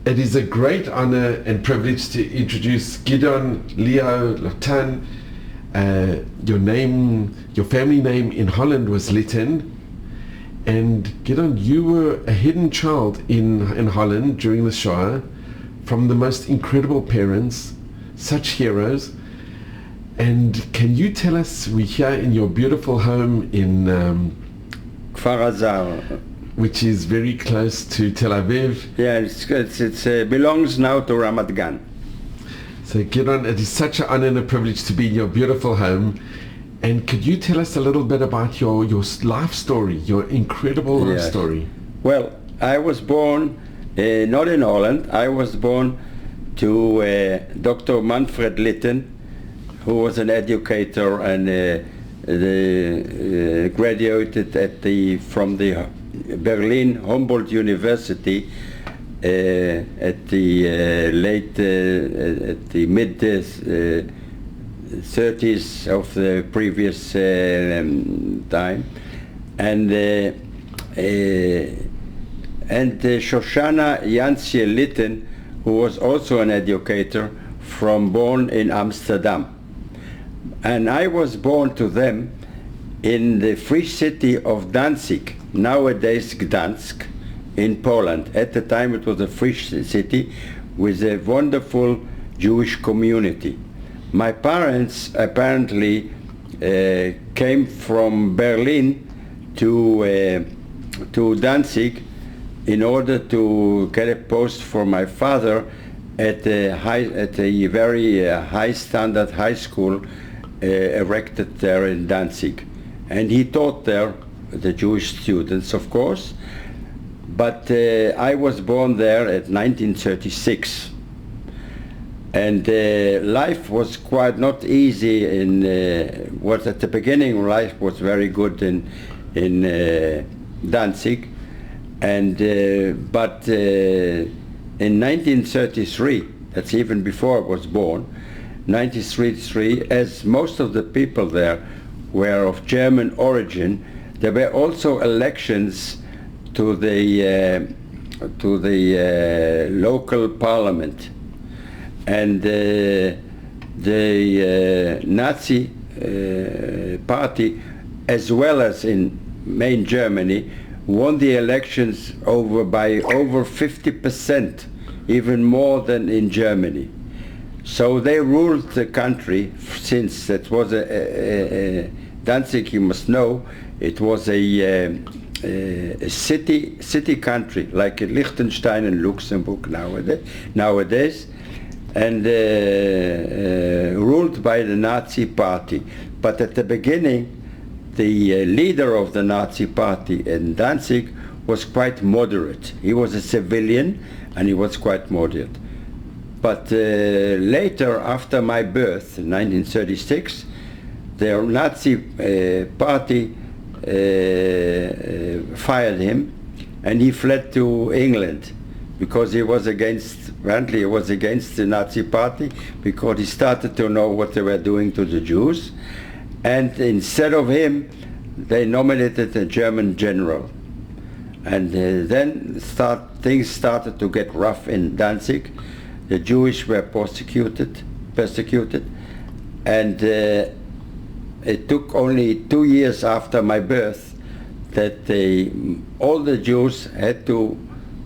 It is a great honor and privilege to introduce Gideon Lotan. Your family name in Holland was Litten. And Gideon, you were a hidden child in Holland during the Shoah, from the most incredible parents, such heroes. And can you tell us, we're here in your beautiful home in Kfar Azar, which is very close to Tel Aviv. Yeah, it belongs now to Ramat Gan. So Gideon, it is such an honor and a privilege to be in your beautiful home. And could you tell us a little bit about your life story, your incredible life story? Well, I was born not in Holland. I was born to Dr. Manfred Litten, who was an educator and graduated from the Berlin Humboldt University at the mid 30s of the previous time, and Shoshana Jansie Litten, who was also an educator, born in Amsterdam. And I was born to them in the free city of Danzig, nowadays Gdansk, in Poland. At the time it was a free city with a wonderful Jewish community. My parents apparently came from Berlin to Danzig in order to get a post for my father at a very high standard high school erected there in Danzig. And he taught there the Jewish students, of course, but I was born there at 1936. And life was quite not easy was at the beginning. Life was very good in Danzig, and but in 1933, that's even before I was born, 1933, as most of the people there were of German origin, there were also elections to the local parliament. And the Nazi party, as well as in main Germany, won the elections by over 50%, even more than in Germany. So they ruled the country, since it was Danzig, you must know, it was a city country, like Liechtenstein and Luxembourg nowadays. And ruled by the Nazi party. But at the beginning, the leader of the Nazi party in Danzig was quite moderate. He was a civilian, and he was quite moderate. But later, after my birth, in 1936, the Nazi party fired him, and he fled to England, because he was against the Nazi party, because he started to know what they were doing to the Jews. And instead of him, they nominated a German general. And then things started to get rough in Danzig. The Jewish were persecuted. And it took only 2 years after my birth that all the Jews had to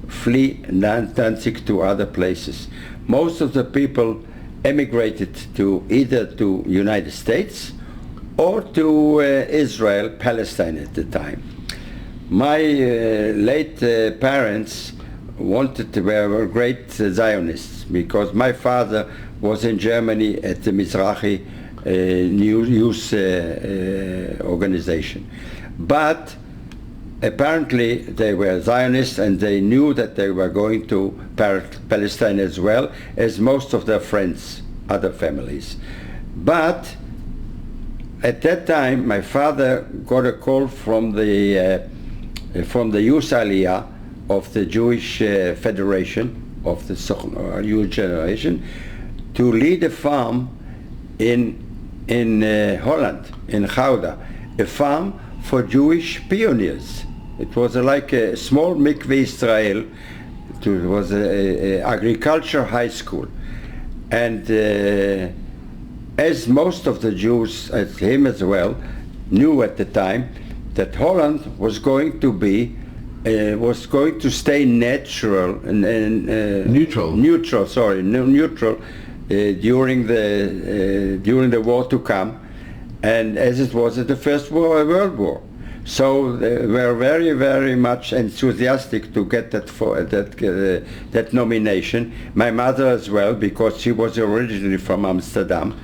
flee Danzig to other places. Most of the people emigrated either to United States or to Israel, Palestine at the time. My late parents were great Zionists, because my father was in Germany at the Mizrahi youth organization. But apparently they were Zionists, and they knew that they were going to Palestine as well as most of their friends, other families. But at that time, my father got a call from the Youth Aliyah of the Jewish Federation, of the Youth Generation, to lead a farm in Holland, in Gouda, a farm for Jewish pioneers. It was like a small mikveh Israel was a agriculture high school, and as most of the Jews, as him as well, knew at the time that Holland was going to be was going to stay natural and Neutral. Neutral during the war to come, and as it was at the First World War. So they were very, very much enthusiastic to get that nomination. My mother as well, because she was originally from Amsterdam,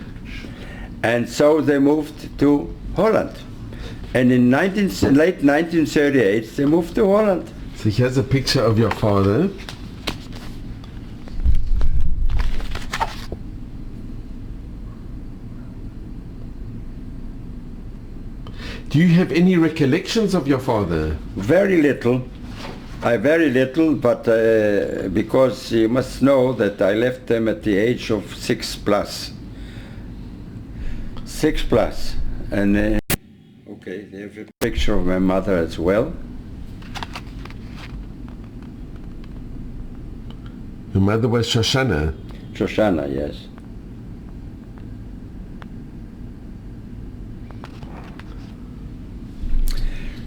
and so they moved to Holland. And in late 1938, they moved to Holland. So here's a picture of your father. Do you have any recollections of your father? Very little. Very little, but because you must know that I left them at the age of 6+. 6+. And okay, there's a picture of my mother as well. Your mother was Shoshana. Shoshana, yes.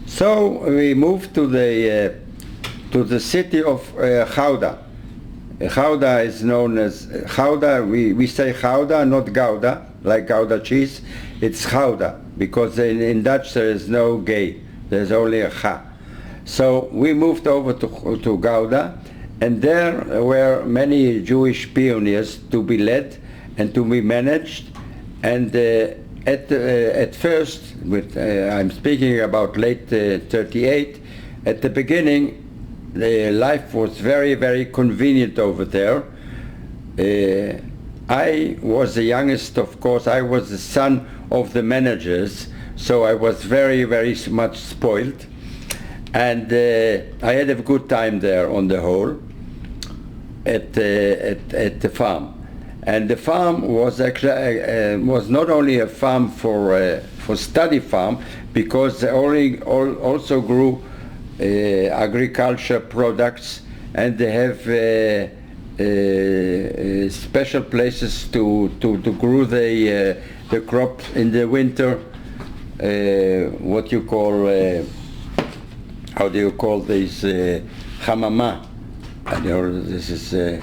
So we moved to the city of Gouda. Gouda is known as Gouda. We say Gouda, not Gouda, like Gouda cheese. It's Gouda because in Dutch there is no gay. There's only a Ga. So we moved over to Gouda, and there were many Jewish pioneers to be led and to be managed. And at first, I'm speaking about late 38, at the beginning, the life was very, very convenient over there. I was the youngest, of course. I was the son of the managers, so I was very, very much spoiled. And I had a good time there on the whole at the farm. And the farm was actually was not only a farm for study farm, because they also grew agriculture products, and they have special places to grow the crop in the winter. What you call how do you call these hamama? This is.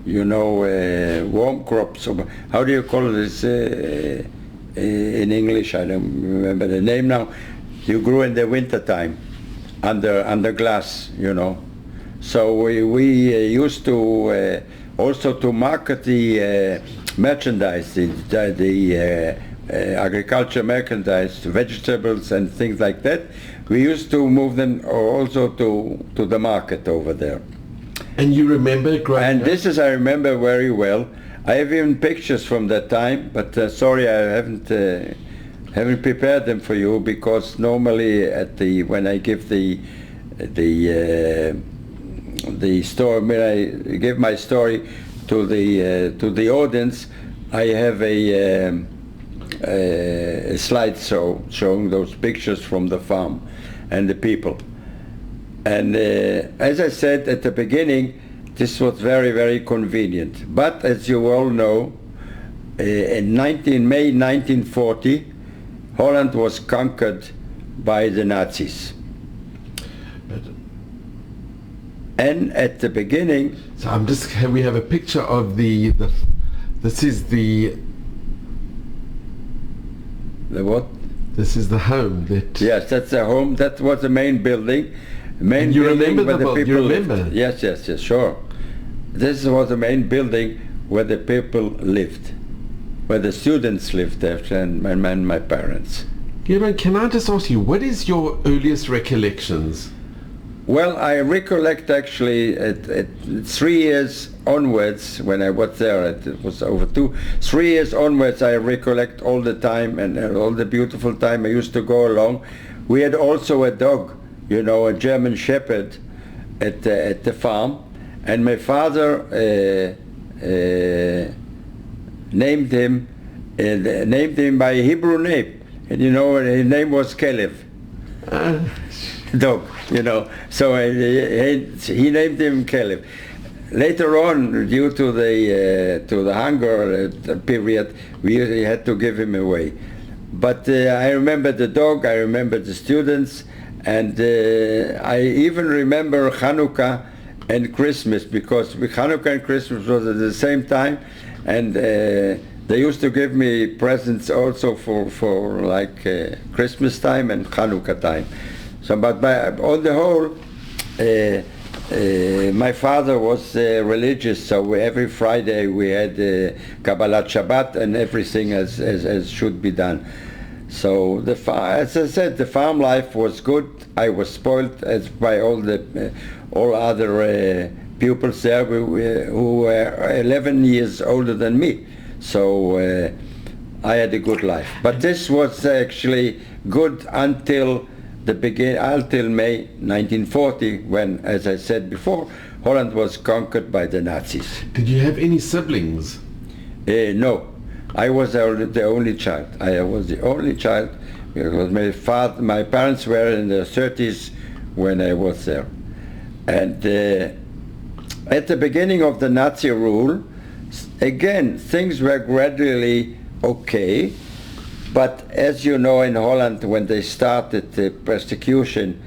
Warm crops. How do you call this in English? I don't remember the name now. You grew in the winter time under glass, So we used to also to market the merchandise, the agriculture merchandise, vegetables and things like that. We used to move them also to the market over there. And you remember growing And up? this is, I remember very well. I have even pictures from that time, but sorry, I haven't prepared them for you, because normally when I give the story, when I give my story to the audience, I have a slideshow showing those pictures from the farm and the people. And as I said at the beginning, this was very, very convenient. But as you all know, in May 1940, Holland was conquered by the Nazis. And at the beginning... So we have a picture of this is the... The what? This is the home that... Yes, that's the home. That was the main building. And you remember the building? You remember? Lived. Yes, sure. This was the main building where the people lived, where the students lived after, and my parents. Gideon, can I just ask you, what is your earliest recollections? Well, I recollect actually at 3 years onwards, when I was there, it was over 3 years onwards, I recollect all the time, and all the beautiful time I used to go along. We had also a dog, a German Shepherd at the farm, and my father named him by a Hebrew name, and his name was Caleb. dog, you know. So he named him Caleb. Later on, due to the hunger period, we had to give him away. But I remember the dog, I remember the students, and I even remember Hanukkah and Christmas, because Hanukkah and Christmas was at the same time, and they used to give me presents also for like Christmas time and Hanukkah time. So, but on the whole, my father was religious, so every Friday we had Kabbalat Shabbat and everything as should be done. So as I said, the farm life was good. I was spoiled as by all other pupils there who were 11 years older than me. So I had a good life. But this was actually good until May 1940, when, as I said before, Holland was conquered by the Nazis. Did you have any siblings? No, I was the only child. I was the only child because my parents were in their 30s when I was there. And at the beginning of the Nazi rule, again, things were gradually okay. But as you know, in Holland, when they started the persecution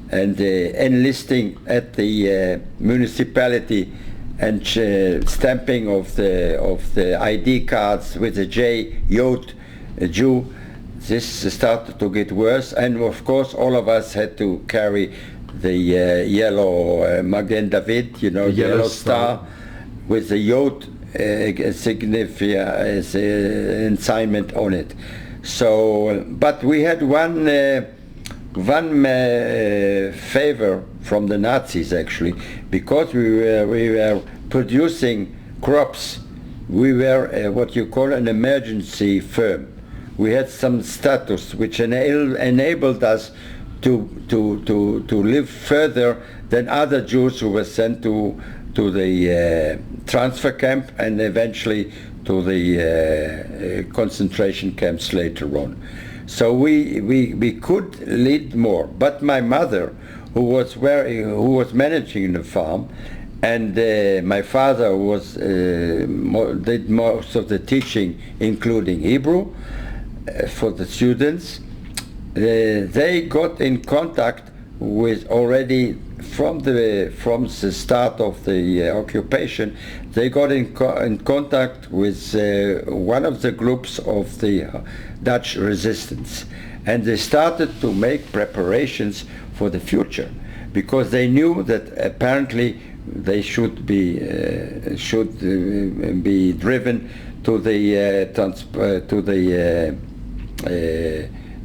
and the enlisting at the municipality and stamping of the ID cards with a J, Jood, a Jew, this started to get worse. And of course, all of us had to carry the yellow Magen David, you know, yellow star with the Jood assignment on it. So, but we had one favor from the Nazis actually, because we were producing crops. We were what you call an emergency firm. We had some status which enabled us to live further than other Jews who were sent to the transfer camp and eventually to the concentration camps later on. So we could lead more. But my mother, who was managing the farm, and my father did most of the teaching, including Hebrew, for the students. They got in contact with already from the start of the occupation. They got in contact with one of the groups of the Dutch resistance, and they started to make preparations for the future, because they knew that apparently they should be driven to the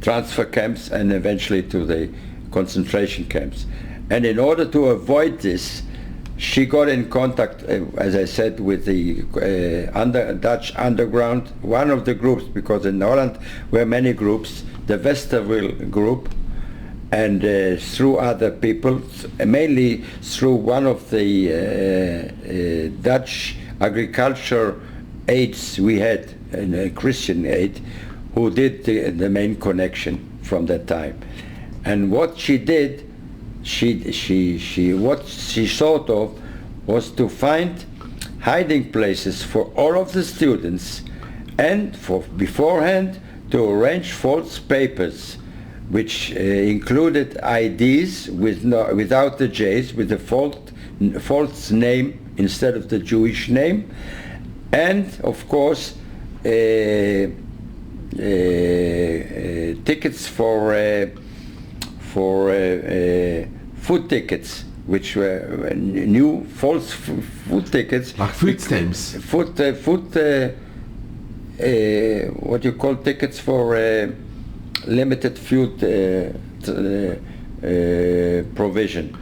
transfer camps and eventually to the concentration camps. And in order to avoid this, she got in contact, as I said, with the Dutch underground, one of the groups, because in Holland were many groups, the Westerwil group, and through other people, mainly through one of the Dutch agriculture aides we had, a Christian aide, who did the main connection from that time. And what she did, what she thought of was to find hiding places for all of the students, and for beforehand to arrange false papers, which included IDs without the J's, with a false name instead of the Jewish name, and of course tickets for food tickets, which were new false food tickets. Like food stamps? What you call tickets for limited food provision.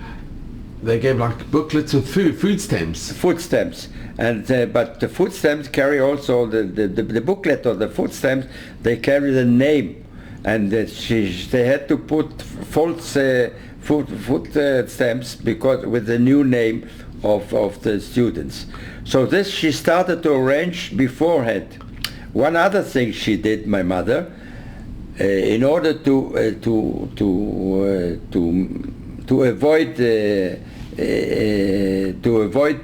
They gave like booklets with food stamps. Food stamps, and but the food stamps carry also the booklet or the food stamps. They carry the name, and they had to put false food stamps because with the new name of the students. So this she started to arrange beforehand. One other thing she did, my mother, in order to avoid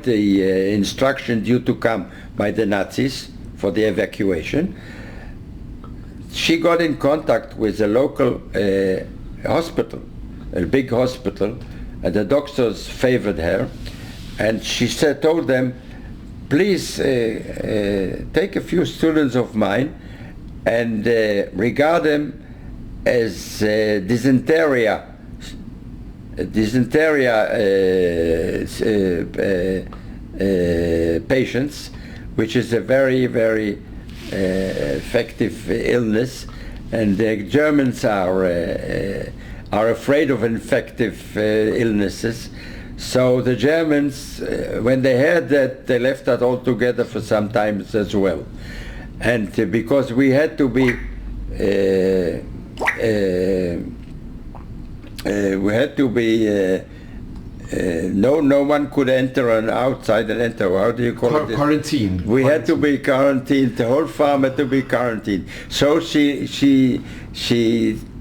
the instruction due to come by the Nazis for the evacuation, she got in contact with a local hospital, a big hospital, and the doctors favored her, and she told them, please take a few students of mine and regard them as dysenteria patients, which is a very, very effective illness, and the Germans are afraid of infective illnesses. So the Germans, when they heard that, they left that altogether for some time as well. And because we had to be, no one could enter and outside and enter. How do you call it? Quarantine. We had to be quarantined. The whole farm had to be quarantined. So she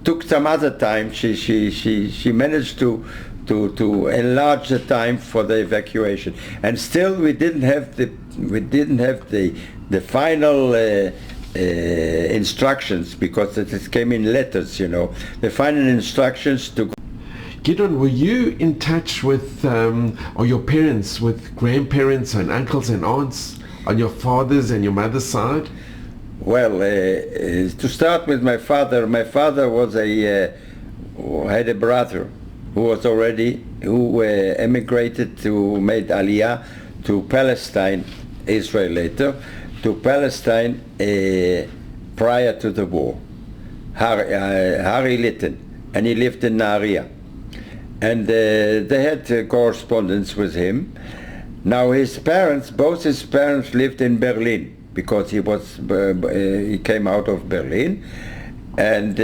took some other time. She managed to enlarge the time for the evacuation, and still we didn't have the final instructions, because it came in letters, you know, the final instructions to. Gideon, were you in touch with, or your parents, with grandparents and uncles and aunts on your father's and your mother's side? Well, to start with my father was had a brother who emigrated made Aliyah to Palestine, Israel later, to Palestine prior to the war, Harry Litten, and he lived in Nahariya. And they had correspondence with him. Now both his parents lived in Berlin, because he came out of Berlin, and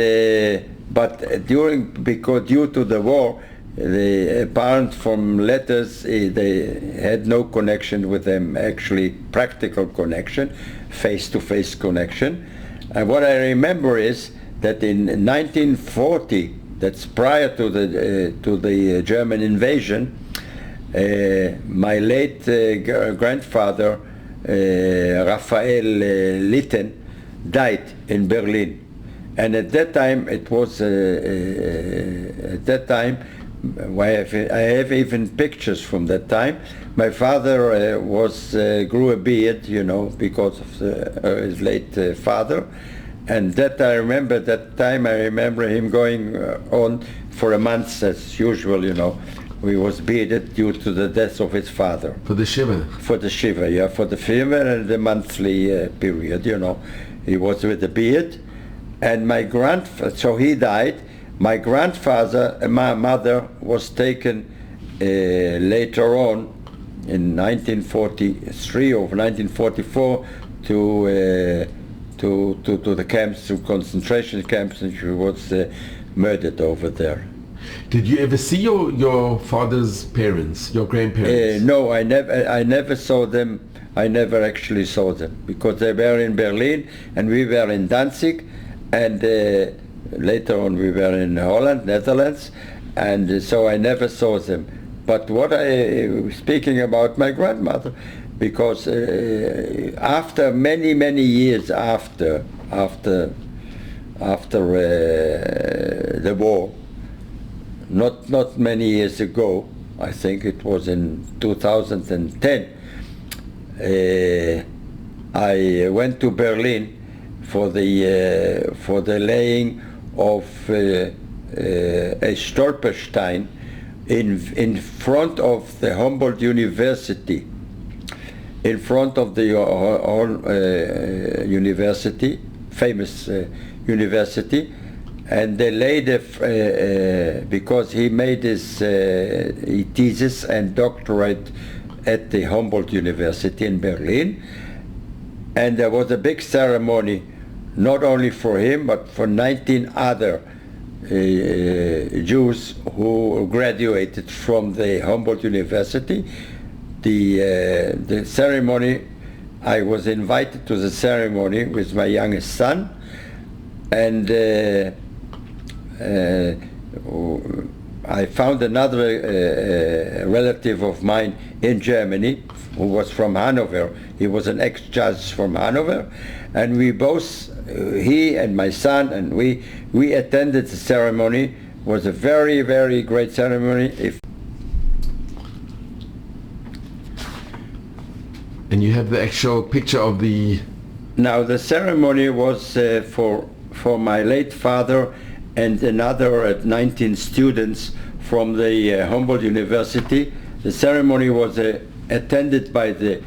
but due to the war, the apparent from letters, they had no connection with them, actually practical connection, face-to-face connection. And what I remember is that in 1940, that's prior to the German invasion, my late grandfather, Raphael Litten, died in Berlin. And at that time, I have even pictures from that time. My father grew a beard, you know, because of his late father. And that I remember him going on for a month as usual, you know. He was bearded due to the death of his father. For the Shiva? For the Shiva, yeah, for the Shiva and the monthly period, you know. He was with a beard. And so he died. My grandfather and my mother was taken later on in 1943 or 1944 to the camps, to concentration camps, and she was murdered over there. Did you ever see your father's parents, your grandparents? No, I never saw them. I never actually saw them, because they were in Berlin and we were in Danzig, and later on we were in Holland, Netherlands, and so I never saw them. But speaking about my grandmother, because after many years after the war, not many years ago, I think it was in 2010, I went to Berlin for the laying of a Stolperstein in front of the Humboldt University, in front of the university, famous university, and they laid because he made his thesis and doctorate at the Humboldt University in Berlin, and there was a big ceremony, not only for him but for 19 other Jews who graduated from the Humboldt University. The ceremony, I was invited to the ceremony with my youngest son, and I found another relative of mine in Germany who was from Hanover. He was an ex-judge from Hanover, and we both, he and my son, and we attended the ceremony. It was a very, very great ceremony. And you have the actual picture of the... Now the ceremony was for my late father and another 19 students from the Humboldt University. The ceremony was attended by the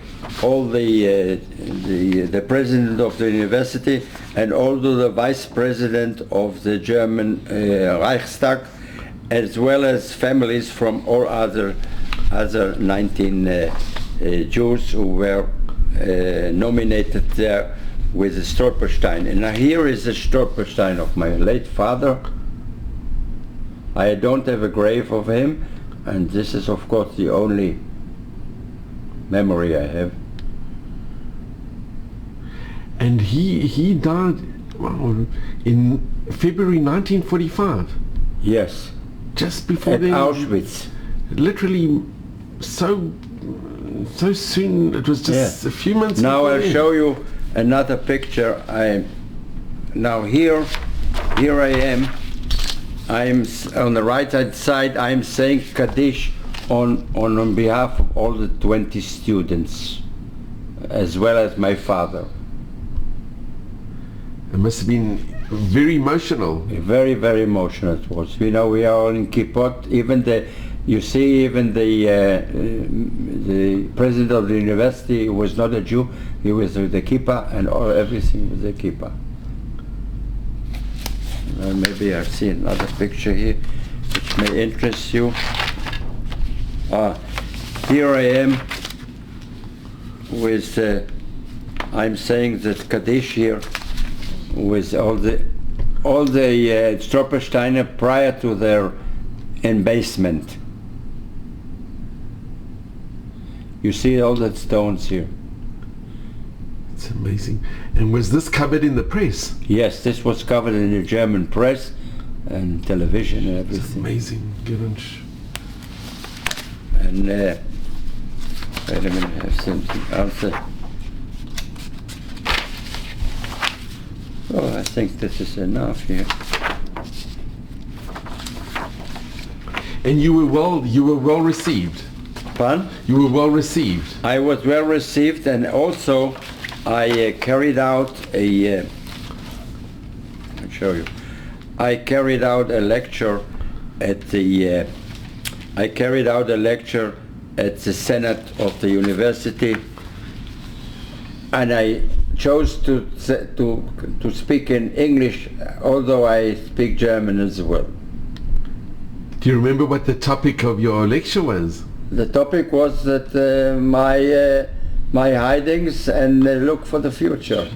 president of the university and also the vice president of the German Reichstag, as well as families from all other 19 Jews who were nominated there with the Stolperstein. And now here is the Stolperstein of my late father. I don't have a grave of him, and this is of course the only memory I have. And he died in February 1945. Yes. Just before at Auschwitz. Literally so soon. It was just a few months now before I'll show you another picture. Now here I am. I'm on the right hand side. I'm saying Kaddish on behalf of all the 20 students, as well as my father. It must have been very emotional. Very, very emotional it was. You know, we are all in kippot. Even the president of the university was not a Jew. He was with the kippah, and everything was a kippah. Maybe I've seen another picture here, which may interest you. Here I am with, I'm saying that Kaddish here with all the Stolpersteiner prior to their embasement. You see all the stones here. It's amazing. And was this covered in the press? Yes, this was covered in the German press and television and everything. It's amazing. And wait a minute, I have something else. Oh, I think this is enough here. And you were well received. Pardon? You were well received. I was well received, and also I carried out I'll show you. I carried out a lecture at the Senate of the university, and I chose to speak in English, although I speak German as well. Do you remember what the topic of your lecture was? The topic was that my hidings and look for the future,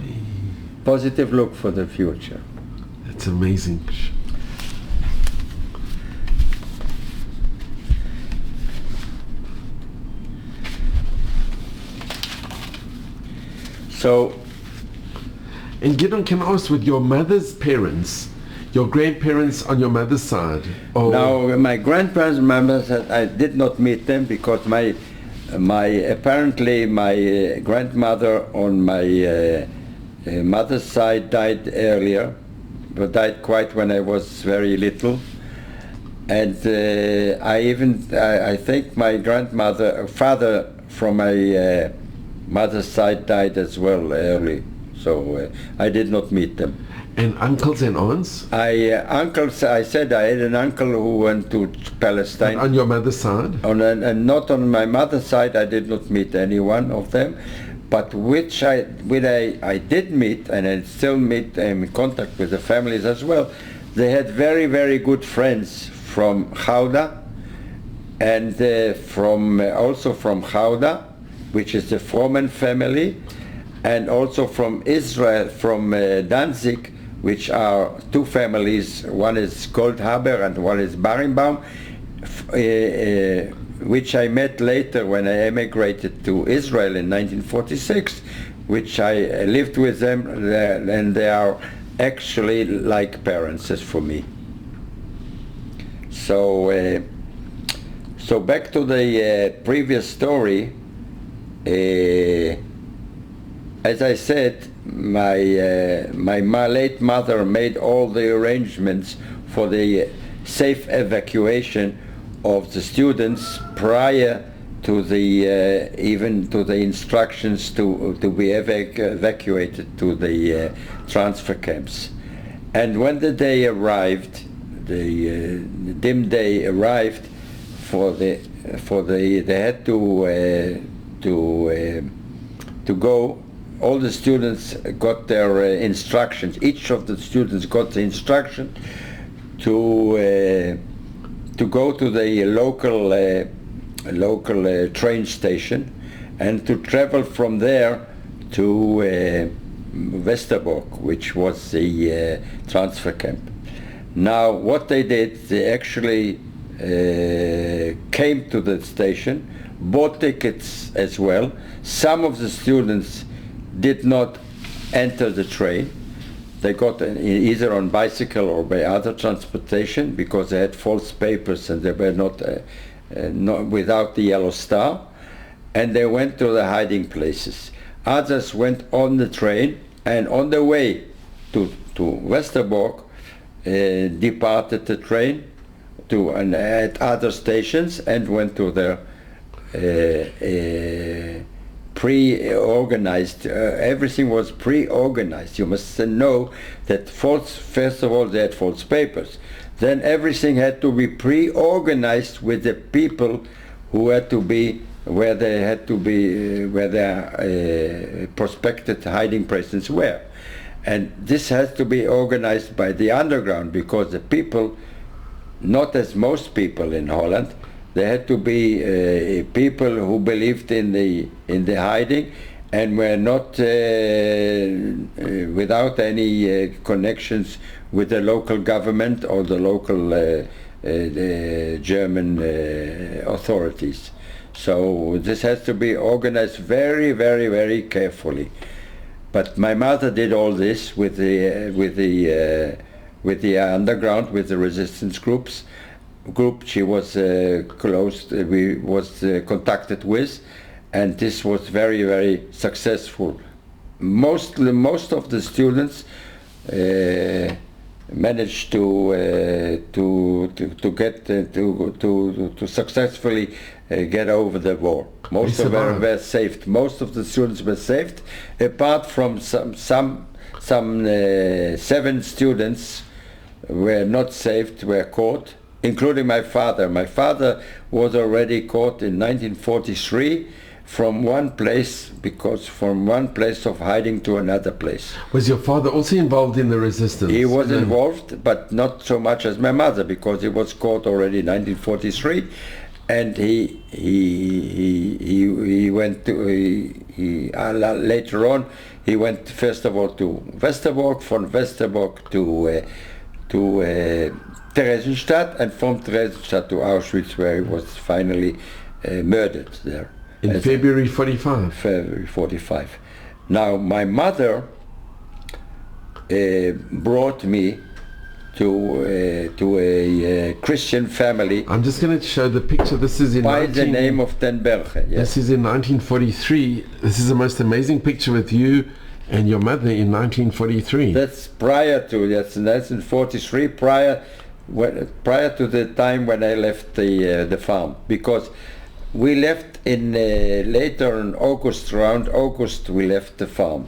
positive look for the future. That's amazing. So, and Gideon, can I ask, with your mother's parents, your grandparents on your mother's side? Now, my grandparents, I did not meet them because apparently my grandmother on my mother's side died earlier, but died quite when I was very little. And I think my father from my mother's side died as well early, so I did not meet them. And uncles and aunts? I said I had an uncle who went to Palestine. And on your mother's side? And not on my mother's side, I did not meet any one of them, but which I did meet, and I still meet, I'm in contact with the families as well. They had very, very good friends from Gouda, and also from Gouda, which is the Frommen family, and also from Israel, from Danzig, which are two families. One is Goldhaber and one is Barenbaum, which I met later when I emigrated to Israel in 1946, which I lived with them, and they are actually like parents as for me. So, so back to the previous story. As I said, my late mother made all the arrangements for the safe evacuation of the students prior to the even to the instructions to be evacuated to the transfer camps. And when the day arrived, the dim day arrived, they had to go. All the students got their instructions. Each of the students got the instruction to go to the local train station and to travel from there to Westerbork, which was the transfer camp. Now, what they did, they actually came to the station, bought tickets as well. Some of the students did not enter the train. They got either on bicycle or by other transportation because they had false papers and they were not without the yellow star, and they went to the hiding places. Others went on the train and on the way to Westerbork departed the train at other stations and went to their pre-organized. Everything was pre-organized. You must know that first of all they had false papers. Then everything had to be pre-organized with the people who had to be where their prospected hiding places were. And this has to be organized by the underground because the people, not as most people in Holland, they had to be people who believed in the hiding and were not without any connections with the local government or the local German authorities. So this has to be organized very, very, very carefully. But my mother did all this with the underground, with the resistance group she was contacted with, and this was very, very successful. Most of the students managed to successfully get over the war. Most of them were saved. Most of the students were saved, apart from some 7 students were not saved, were caught, including my father. My father was already caught in 1943 from one place of hiding to another place. Was your father also involved in the resistance? He was involved, but not so much as my mother, because he was caught already in 1943, and he went to later on. He went first of all to Westerbork, from Westerbork to Theresienstadt, and from Theresienstadt to Auschwitz, where he was finally murdered there. In February 45? February 45. Now, my mother brought me to a Christian family. I'm just going to show the picture. This is in by the name of Den Berge. Yes. This is in 1943. This is the most amazing picture with you and your mother in 1943. That's prior to, that's in 1943, prior to the time when I left the farm, because we left in later in August, around August, we left the farm.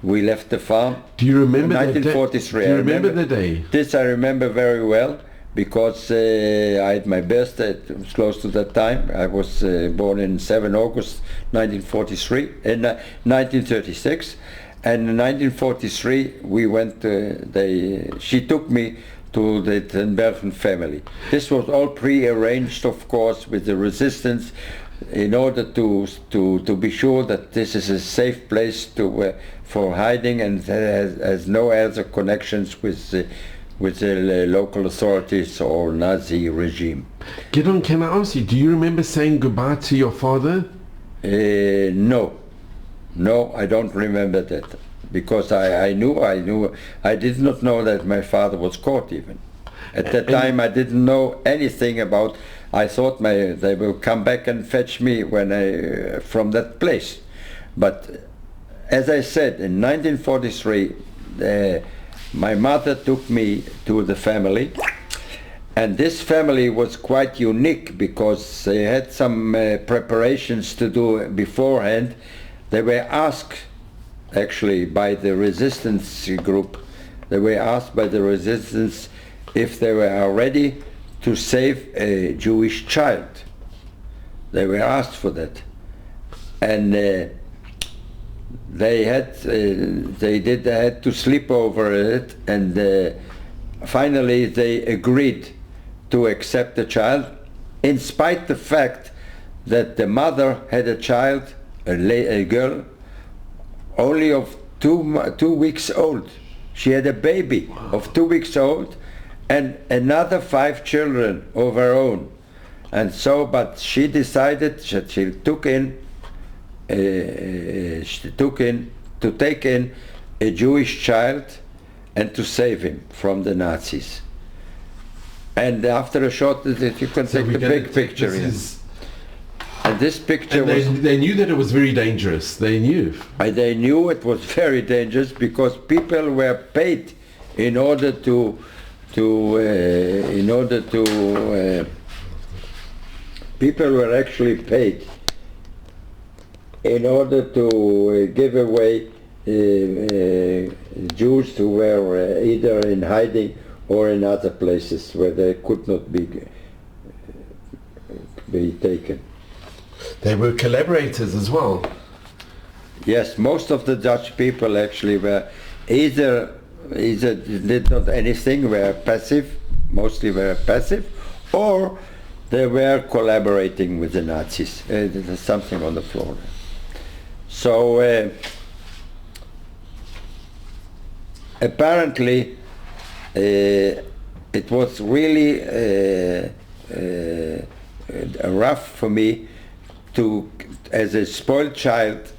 We left the farm. Do you remember 1943. Do you remember the day? This I remember very well, because I had my birthday. It was close to that time. I was born in 7 August 1936, and in 1943 we went. She took me to the Den Bergen family. This was all pre-arranged, of course, with the resistance, in order to be sure that this is a safe place for hiding, and has no other connections with the local authorities or Nazi regime. Gideon, can I ask you, do you remember saying goodbye to your father? No, I don't remember that. because I knew, I did not know that my father was caught even. At that time I didn't know anything about, I thought they will come back and fetch me from that place. But as I said, in 1943, my mother took me to the family, and this family was quite unique because they had some preparations to do beforehand. They were asked, actually, by the resistance group, they were asked by the resistance if they were ready to save a Jewish child. They were asked for that. And they had to sleep over it, and finally they agreed to accept the child, in spite the fact that the mother had a child, a girl, only of 2 weeks old. She had a baby of 2 weeks old, and another 5 children of her own. And so, but she decided that she took in to take in a Jewish child and to save him from the Nazis. And after a short, you can take the big picture here. And this picture was... They knew that it was very dangerous. They knew. They knew it was very dangerous because people were paid in order to people were actually paid in order to give away Jews who were either in hiding or in other places where they could not be taken. They were collaborators as well. Yes, most of the Dutch people actually were either did not anything, were passive, mostly were passive, or they were collaborating with the Nazis. There's something on the floor. So apparently it was really rough for me to, as a spoiled child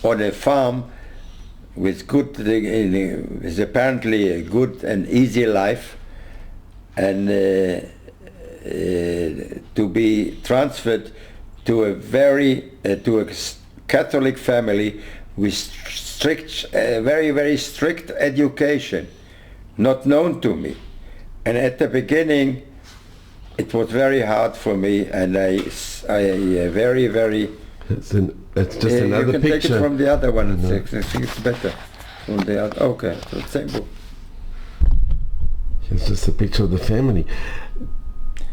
on a farm with is apparently a good and easy life, and to be transferred to a Catholic family with very, very strict education, not known to me. And at the beginning, it was very hard for me, and I very, very... It's just another picture. You can take it from the other one. I think it's better. From the other. Okay, so the same book. It's just a picture of the family.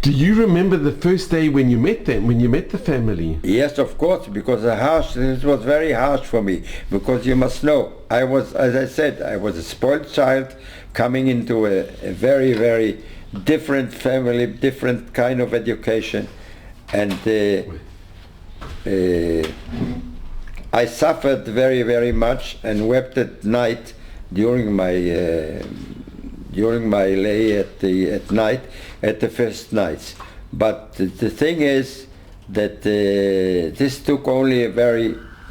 Do you remember the first day when you met them, when you met the family? Yes, of course, because it was very harsh for me, because you must know, I was, as I said, I was a spoiled child coming into a very, very different family, different kind of education, and I suffered very, very much and wept at night during my lay at night at the first nights. But the thing is that this took only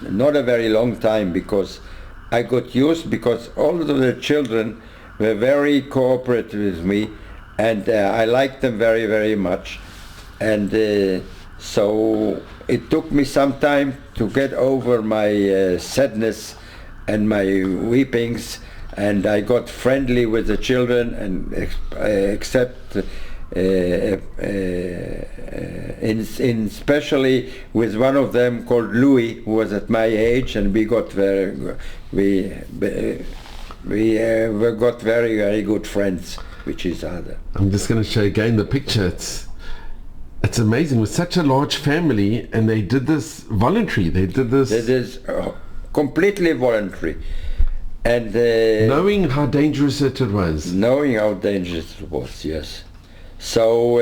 not a very long time, because I got used, because all of the children were very cooperative with me, and I liked them very, very much. And so it took me some time to get over my sadness and my weepings, and I got friendly with the children, and especially with one of them called Louis, who was at my age, and we got very good friends with each other. I'm just going to show again the picture. It's amazing, with such a large family, and they did this voluntary. They did this. It is completely voluntary, and knowing how dangerous it was. Knowing how dangerous it was, yes. So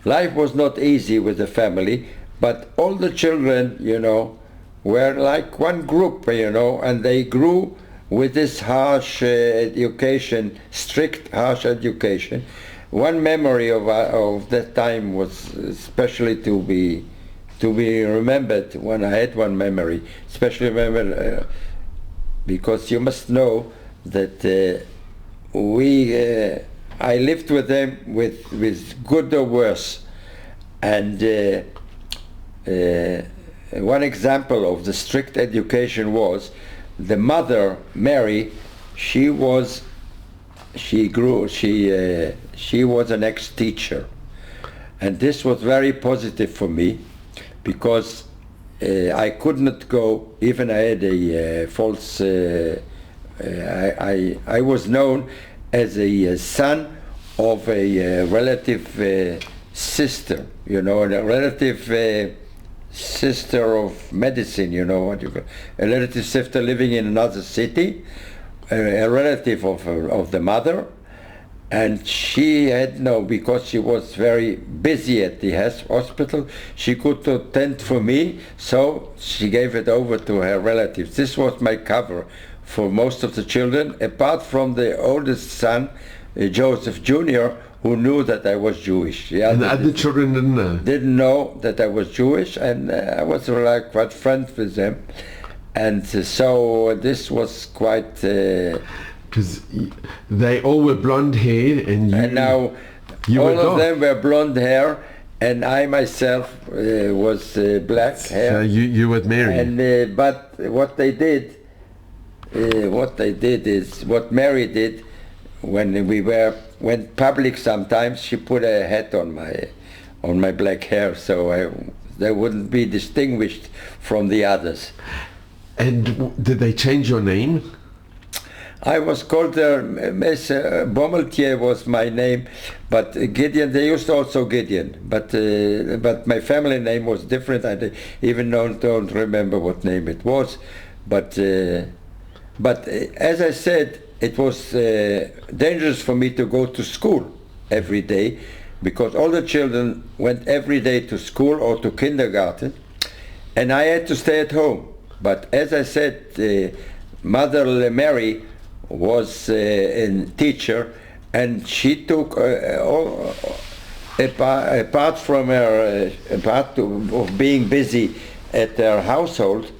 life was not easy with the family, but all the children, were like one group, and they grew with this harsh education, strict, harsh education. One memory of that time was especially to be remembered. When I had one memory, especially remembered, because you must know that I lived with them with good or worse. And one example of the strict education was the mother, Mary. She was an ex-teacher, and this was very positive for me, because I could not go, even I had a false, I was known as a son of a relative sister, you know, and a relative sister of medicine, you know, what you call, a relative sister living in another city, a relative of the mother. And she had because she was very busy at the hospital, she could attend for me, so she gave it over to her relatives. This was my cover for most of the children, apart from the oldest son, Joseph Jr., who knew that I was Jewish. Yeah, and the other children didn't know? Didn't know that I was Jewish, and I was like quite friends with them. And so this was quite... because they all were blonde haired, and now all of them were blonde hair, and I myself was black hair. So you were Mary. And but what they did is what Mary did when we went public. Sometimes she put a hat on my black hair, so they wouldn't be distinguished from the others. And did they change your name? I was called Miss Bommeltier was my name, but Gideon, they used also Gideon, but my family name was different. I even don't remember what name it was, but as I said, it was dangerous for me to go to school every day, because all the children went every day to school or to kindergarten, and I had to stay at home. But as I said, Mother Mary was a teacher, and she took apart from her part of being busy at her household,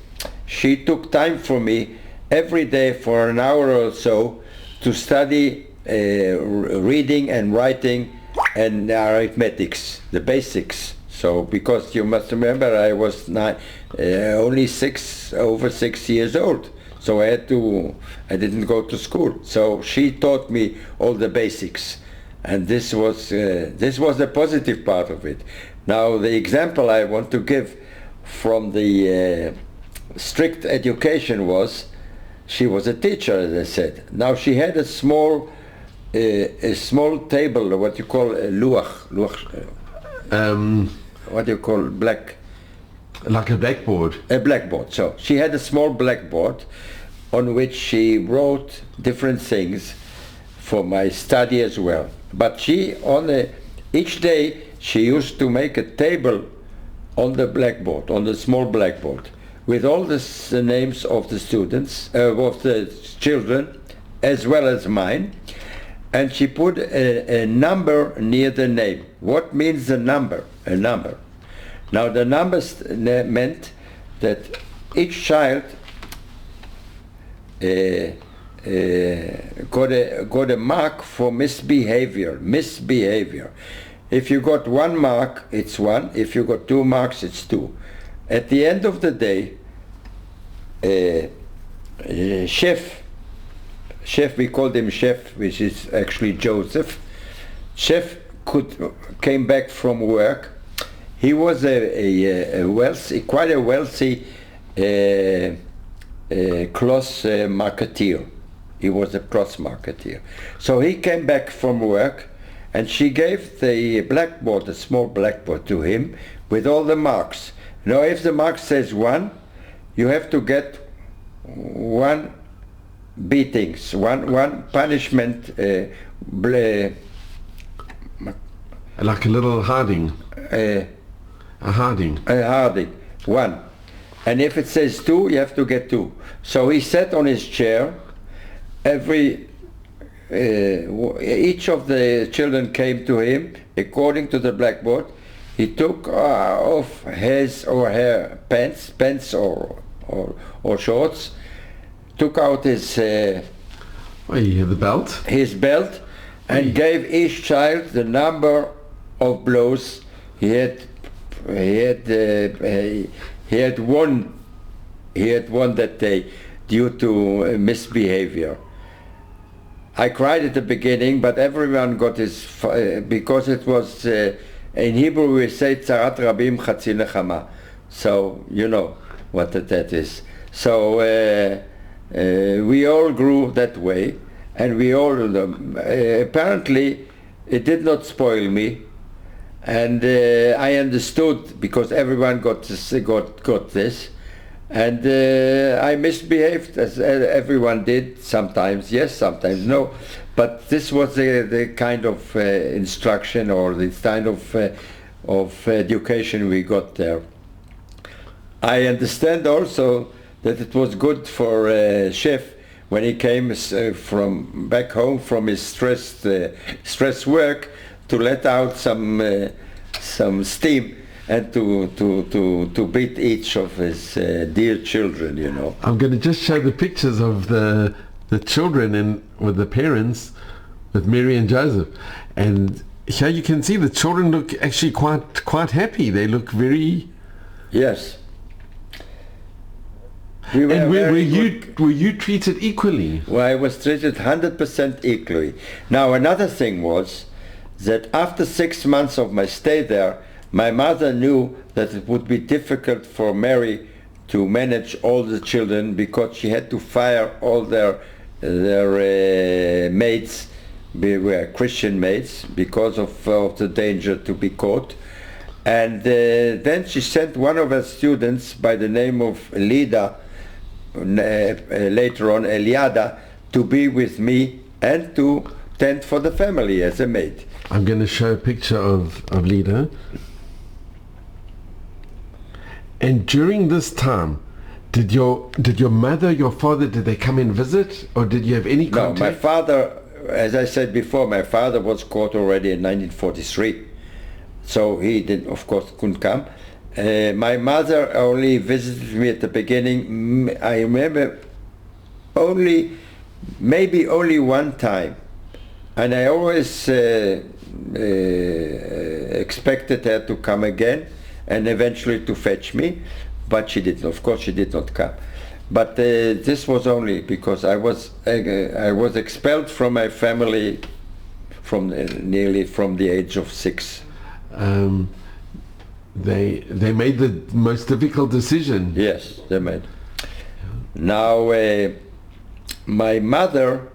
she took time for me every day for an hour or so to study reading and writing and arithmetics, the basics. So, because you must remember, I was only over 6 years old. So I didn't go to school. So she taught me all the basics, and this was the positive part of it. Now the example I want to give from the strict education was, she was a teacher, as I said. Now she had a small table, what you call a luach, what do you call black? Like a blackboard. A blackboard. So she had a small blackboard on which she wrote different things for my study as well. But each day she used to make a table on the blackboard, on the small blackboard, with all the names of the students, of the children, as well as mine. And she put a number near the name. What means the number? A number. Now the numbers meant that each child got a mark for misbehavior. If you got 1 mark, it's 1. If you got 2 marks, it's 2. At the end of the day, chef, we called him chef, which is actually Joseph. Chef came back from work. He was quite a wealthy cloth marketeer. He was a cloth marketeer. So he came back from work, and she gave the blackboard, a small blackboard, to him with all the marks. Now, if the mark says 1, you have to get 1 beatings, one punishment. Like a little harding. A harding. 1. And if it says 2, you have to get 2. So he sat on his chair. Each of the children came to him according to the blackboard. He took off his or her pants or shorts, took out his Oh, you hear the belt? his belt and gave each child the number of blows he had won that day due to misbehavior. I cried at the beginning, but everyone got his, because it was, in Hebrew we say Tzarat Rabim Chatzi Nechama. So, you know what that is. So we all grew that way, and we all, apparently it did not spoil me, and I understood, because everyone got this, and I misbehaved as everyone did, sometimes yes, sometimes no, but this was the kind of instruction, or the kind of education we got there. I understand also that it was good for Chef when he came from back home from his stress work, to let out some steam and to beat each of his dear children, you know. I'm going to just show the pictures of the children with the parents, with Mary and Joseph, and here you can see the children look actually quite happy. They look very... Yes. And were you treated equally? Well, I was treated 100% equally. Now, another thing was that after 6 months of my stay there, my mother knew that it would be difficult for Mary to manage all the children, because she had to fire all their maids. They were Christian maids, because of the danger to be caught. And then she sent one of her students by the name of Lida, later on Eliada, to be with me and to tend for the family as a maid. I'm going to show a picture of Lida. And during this time, did your mother, your father, did they come and visit, or did you have any contact? No, my father, as I said before, my father was caught already in 1943, so he did, of course, couldn't come. My mother only visited me at the beginning. I remember maybe only one time, and I always expected her to come again and eventually to fetch me, but she didn't. Of course, she did not come. But this was only because I was expelled from my family nearly from the age of 6. They made the most difficult decision. Yes, they made. Now, my mother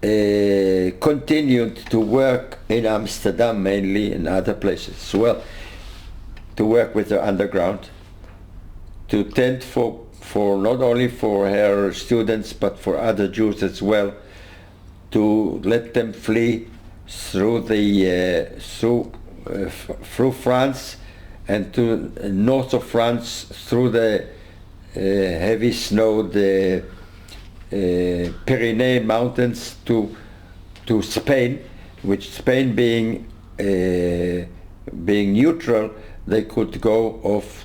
continued to work in Amsterdam, mainly, in other places as well, to work with the underground, to tend for not only for her students but for other Jews as well, to let them flee through through France and to north of France through the heavy snow, the Pyrenees mountains to Spain, which Spain being neutral, they could go off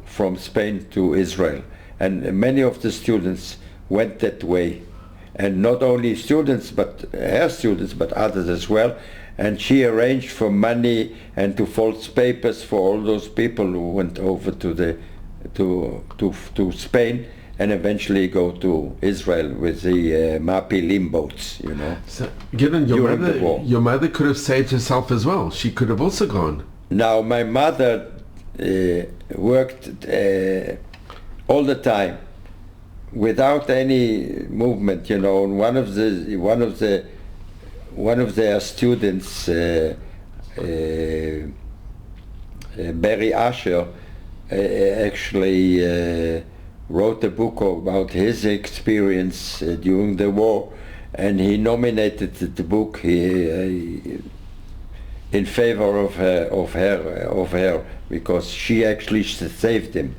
from Spain to Israel, and many of the students went that way, and not only students but her students but others as well. And she arranged for money and to false papers for all those people who went over to Spain and eventually go to Israel with the Mapilim boats, you know. So, given your mother could have saved herself as well. She could have also gone. Now, my mother worked all the time without any movement, you know. And one of their students, Barry Asher, actually wrote a book about his experience during the war, and he nominated the book in favor of her because she actually saved him.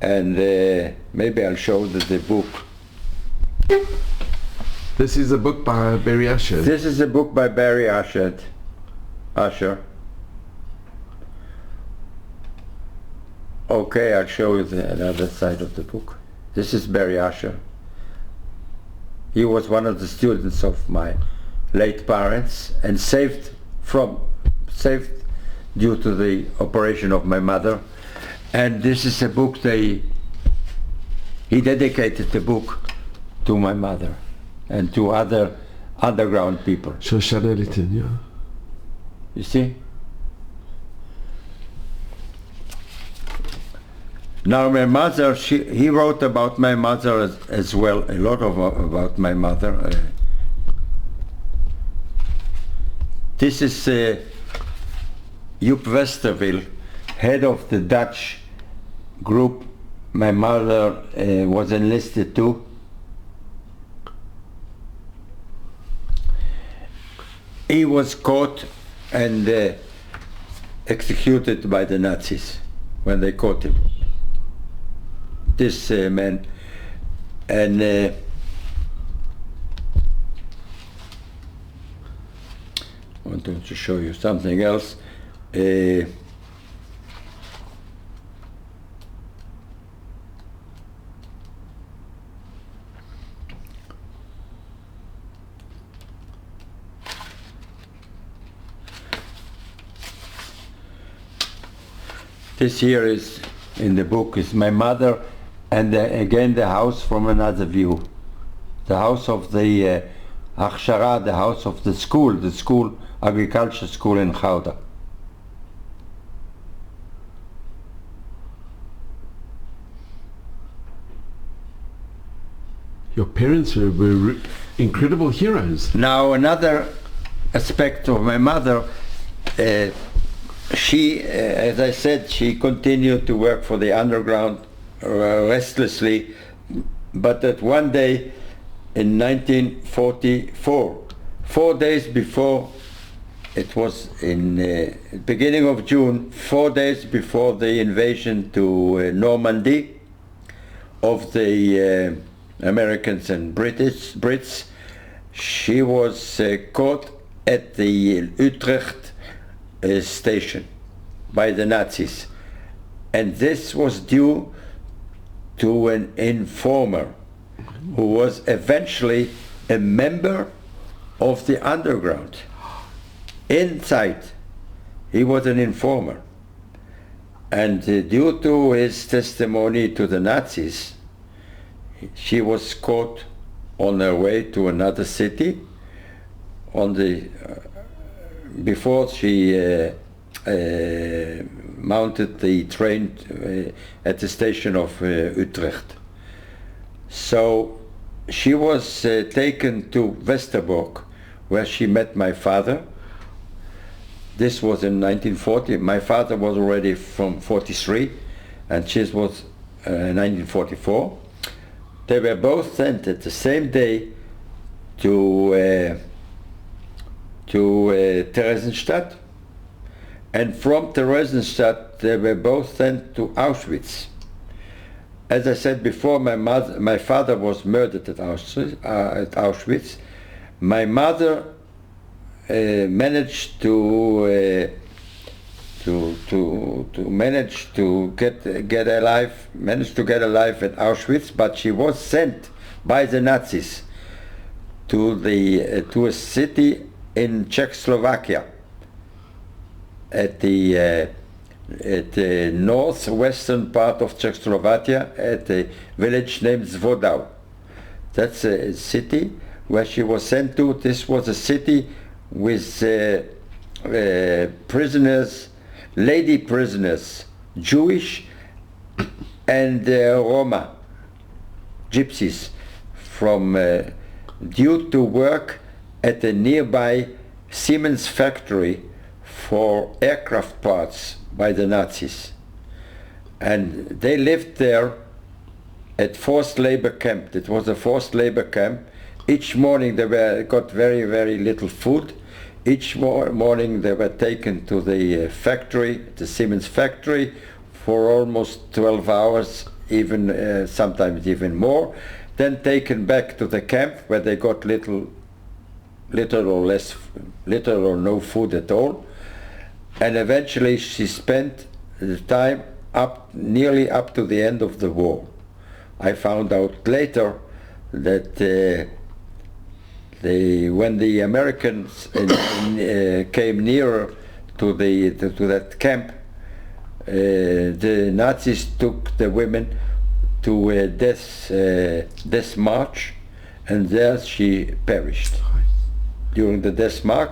And maybe I'll show the book. This is a book by Barry Asher. This is a book by Barry Asher. Okay, I'll show you the other side of the book. This is Barry Asher. He was one of the students of my late parents and saved due to the operation of my mother. And this is a book he dedicated the book to my mother and to other underground people. Shoshana Litten, yeah. You see? Now my mother, he wrote about my mother as well, a lot about my mother. This is Joop Westerwil, head of the Dutch group my mother was enlisted to. He was caught and executed by the Nazis when they caught him. This man, and I want to show you something else. This here is, in the book, is my mother, and again the house from another view. The house of the Achshara, the house of the school agriculture school in Gouda. Your parents were incredible heroes. Now another aspect of my mother, she, as I said, she continued to work for the underground restlessly, but that one day in 1944, 4 days before, it was in beginning of June, 4 days before the invasion to Normandy of the Americans and Brits, she was caught at the Utrecht station by the Nazis, and this was due to an informer who was eventually a member of the underground. Inside, he was an informer, and due to his testimony to the Nazis, she was caught on her way to another city. Before she mounted the train at the station of Utrecht. So she was taken to Westerbork, where she met my father. This was in 1940. My father was already from 43, and she was 1944. They were both sent at the same day to Theresienstadt, and from Theresienstadt they were both sent to Auschwitz. As I said before, my father was murdered at Auschwitz. My mother managed to get alive at Auschwitz, but she was sent by the Nazis to a city in Czechoslovakia, at the northwestern part of Czechoslovakia, at a village named Zvodau. That's a city where she was sent to. This was a city with prisoners, lady prisoners, Jewish and Roma, gypsies, from due to work at a nearby Siemens factory for aircraft parts by the Nazis. And they lived there at forced labor camp. It was a forced labor camp. Each morning they got very, very little food. Each morning they were taken to the factory, the Siemens factory, for almost 12 hours, even sometimes even more. Then taken back to the camp where they got little or no food at all. And eventually she spent the time nearly up to the end of the war. I found out later that when the Americans came nearer to that camp, the Nazis took the women to a death march, and there she perished. During the death march,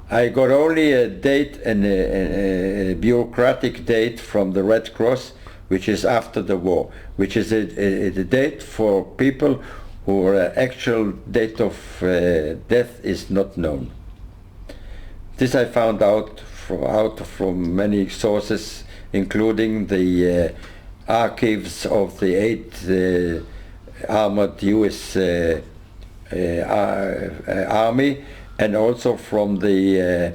I got only a date and a bureaucratic date from the Red Cross, which is after the war, which is a date for people who actual date of death is not known. This I found out from many sources, including the archives of the 8th Armored U.S. Army, and also from the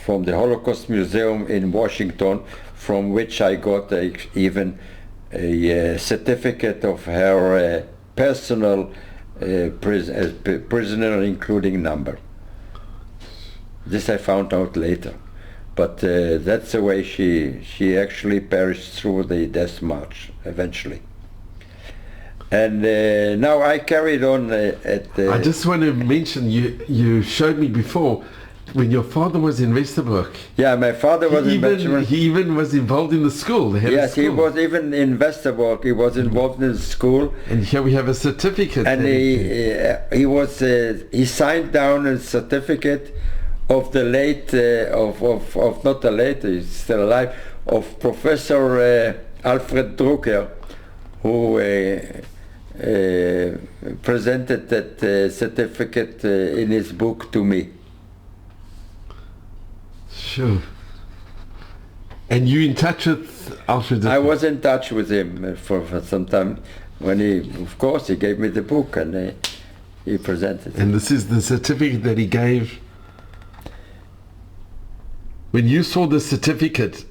Holocaust Museum in Washington, from which I got even a certificate of her personal prisoner, including number. This I found out later, but that's the way she actually perished through the death march eventually. And now I carried on at the... I just want to mention, you showed me before, when your father was in Westerbork. Yeah, my father was in Westerbork. He even was involved in the school. Yes, he was even in Westerbork. He was involved in the school. And here we have a certificate. And he signed down a certificate of the late, of not the late, he's still alive, of Professor Alfred Drucker, who presented that certificate in his book to me. Sure. And you in touch with Alfred? I was in touch with him for some time, when of course, he gave me the book and he presented it. And this is the certificate that he gave. When you saw the certificate,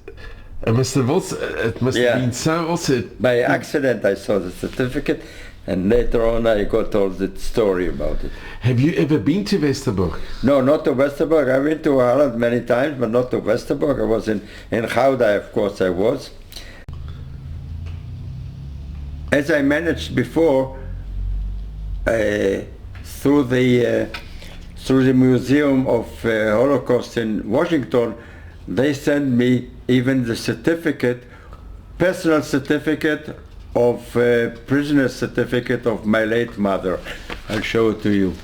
it must have been so also... By accident I saw the certificate, and later on I got all the story about it. Have you ever been to Westerbork? No, not to Westerbork. I went to Holland many times, but not to Westerbork. I was in Gouda, of course I was. As I managed before, through the Museum of Holocaust in Washington, they sent me even the certificate, personal certificate of prisoner certificate of my late mother. I'll show it to you.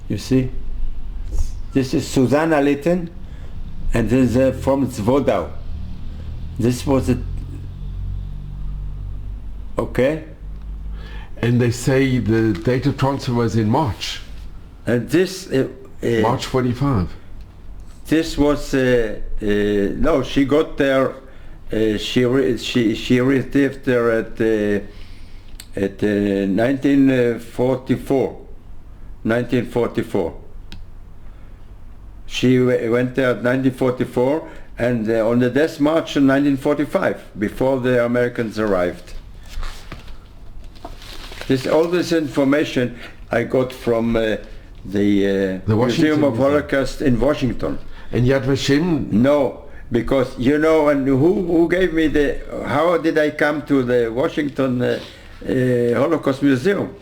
You see? This is Susanna Litten, and this is from Zvodau. This was it. Okay? And they say the date of transfer was in March. And this... March 45. This was no. She got there. She received there at 1944. 1944. She went there at 1944, and on the death march in 1945, before the Americans arrived. All this information I got from the Museum of Holocaust in Washington. And Yad Vashem? No, because you know, and who gave me how did I come to the Washington Holocaust Museum?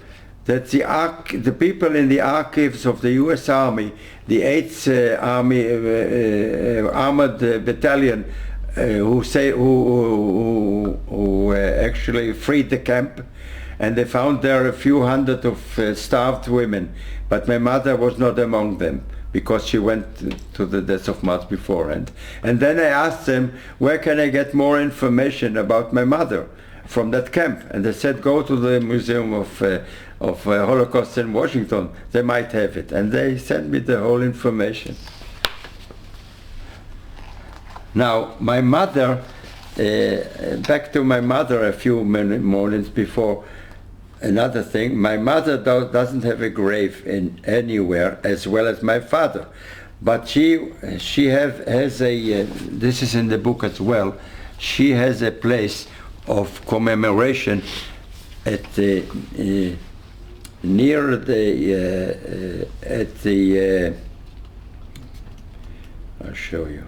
That the people in the archives of the U.S. Army, the 8th Army Armored Battalion, who actually freed the camp, and they found there a few hundred of starved women, but my mother was not among them, because she went to the death of March beforehand. And then I asked them, where can I get more information about my mother from that camp? And they said, go to the Museum of Holocaust in Washington, they might have it. And they sent me the whole information. Now, my mother, back to my mother a few mornings before, another thing, my mother doesn't have a grave anywhere, as well as my father, but she has a this is in the book as well. She has a place of commemoration at the near the at the I'll show you.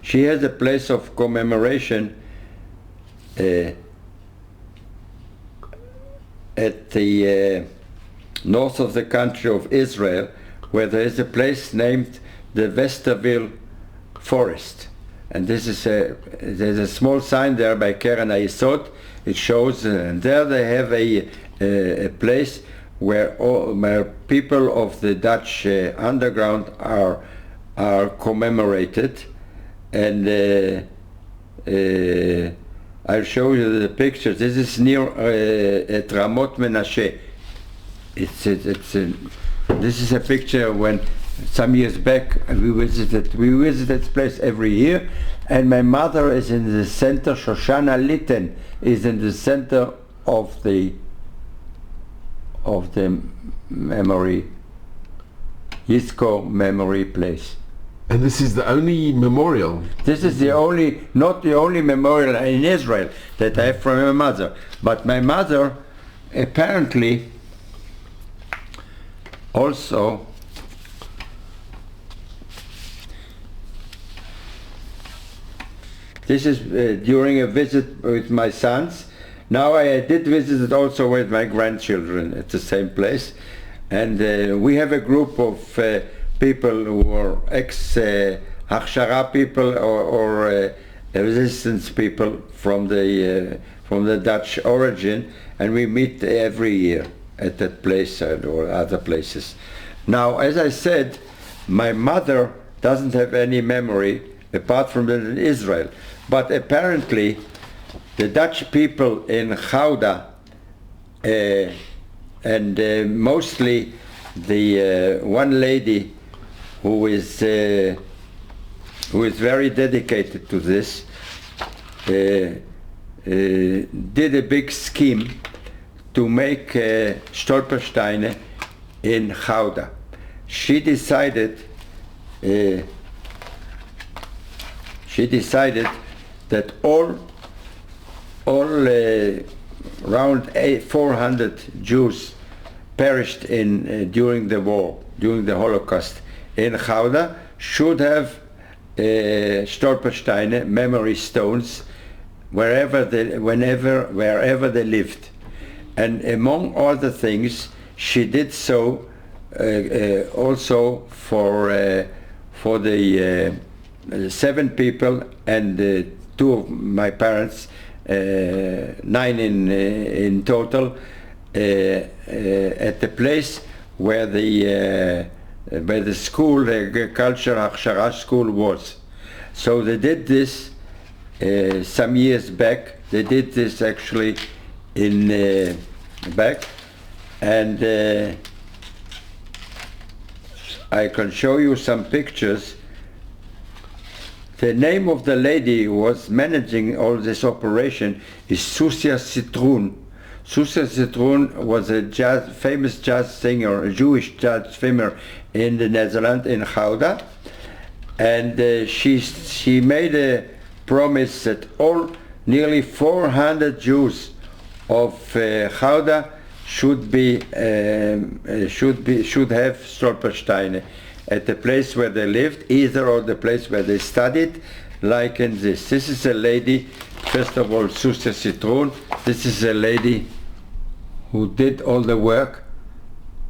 She has a place of commemoration at the north of the country of Israel, where there is a place named the Westerville Forest. And this is there's a small sign there by Keren HaYesod. It shows, and there they have a place where people of the Dutch underground are commemorated. And I'll show you the pictures. This is near at Ramot Menashe. This is a picture when some years back we visited this place every year, and my mother is in the center. Shoshana Litten is in the center of the memory, Yizko memory place. And this is the only memorial? This is not the only memorial in Israel that I have from my mother. But my mother apparently also this is during a visit with my sons. Now I did visit it also with my grandchildren at the same place. And we have a group of people who are ex-Hachshara people or resistance people from the Dutch origin, and we meet every year at that place or other places. Now, as I said, my mother doesn't have any memory apart from in Israel, but apparently the Dutch people in Gouda and mostly the one lady who is very dedicated to this, did a big scheme to make Stolpersteine in Gouda. She decided that all around 400 Jews perished during the war, during the Holocaust in Gouda, should have Stolpersteine, memory stones, wherever they lived. And among other things, she did so also for the 7 people and 2 of my parents, 9 in total, at the place where the school, the agriculture Hachshara school was. So they did this some years back. They did this actually in back, and I can show you some pictures. The name of the lady who was managing all this operation is Susia Citroen. Susia Citroen was a famous jazz singer, a Jewish jazz singer in the Netherlands, in Gouda. And she made a promise that nearly 400 Jews of Gouda should have Stolpersteine at the place where they lived, either or the place where they studied, like in this. This is a lady, first of all, Susia Citroen. This is a lady who did all the work,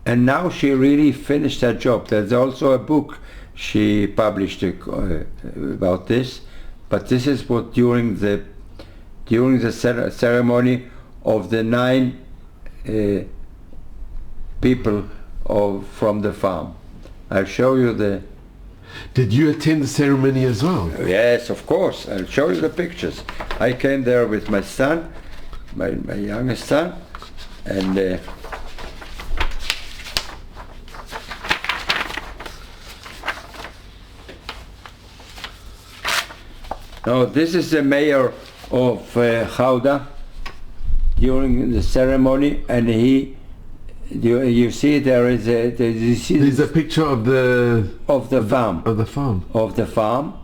and now she really finished her job. There's also a book she published about this, but this is what during the ceremony of the 9 people from the farm. I'll show you the... Did you attend the ceremony as well? Yes, of course. I'll show you the pictures. I came there with my son, my youngest son, and now this is the mayor of Gouda during the ceremony, and you see there's a picture of the farm. Of the farm. Of the farm.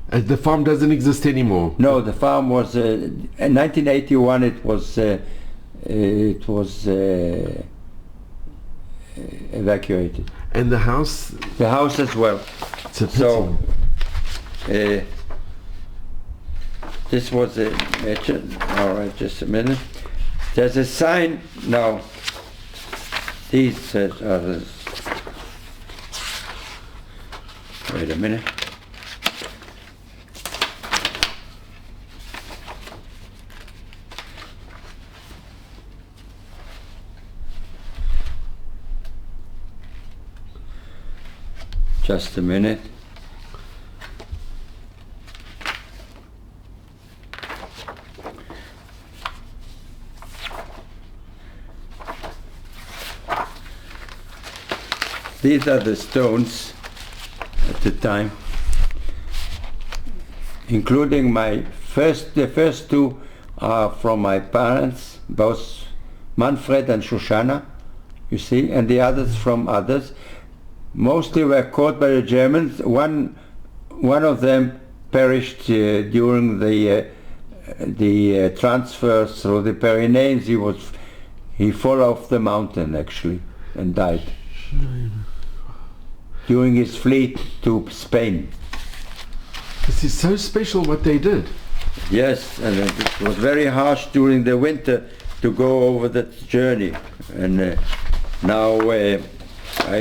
And the farm doesn't exist anymore. No, the farm was in 1981. It was evacuated. And the house? The house as well. It's a pity. So this was a all right, just a minute. There's a sign now. These are the, wait a minute. Just a minute. These are the stones at the time, including the first two are from my parents, both Manfred and Shoshana, you see, and the others from others. Mostly were caught by the Germans. One of them perished during the transfer through the Pyrenees. He fell off the mountain actually and died during his fleet to Spain. This is so special what they did. Yes, and it was very harsh during the winter to go over that journey. And now I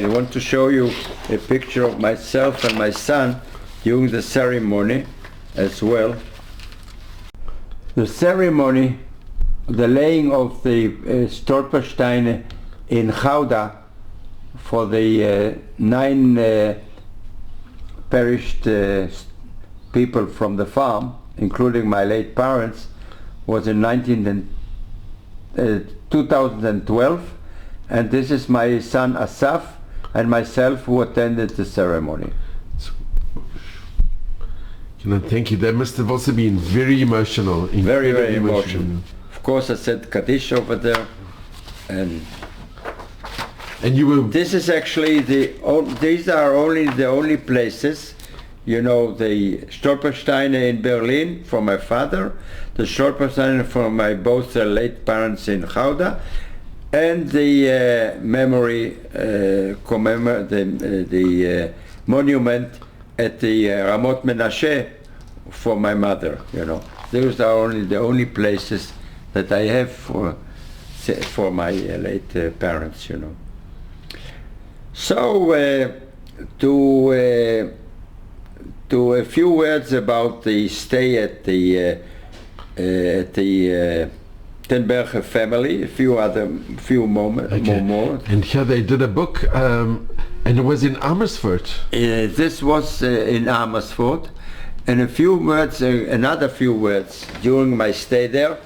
want to show you a picture of myself and my son during the ceremony as well. The ceremony, the laying of the Stolpersteine in Gouda for the 9 perished people from the farm, including my late parents, was in 2012, and this is my son Asaf and myself who attended the ceremony. Thank you. That must have also been very emotional. Very, very emotional. Of course, I said Kaddish over there, and you were. This is actually these are only the only places. You know, the Stolpersteine in Berlin for my father, the Stolpersteine for my both late parents in Gouda, and the memory the monument at the Ramot Menashe for my mother. You know, those are the only places that I have for my late parents. You know. So to a few words about the stay at the Ten Berge family, a few moments more. And here they did a book, and it was in Amersfoort. This was in Amersfoort, and another few words during my stay there.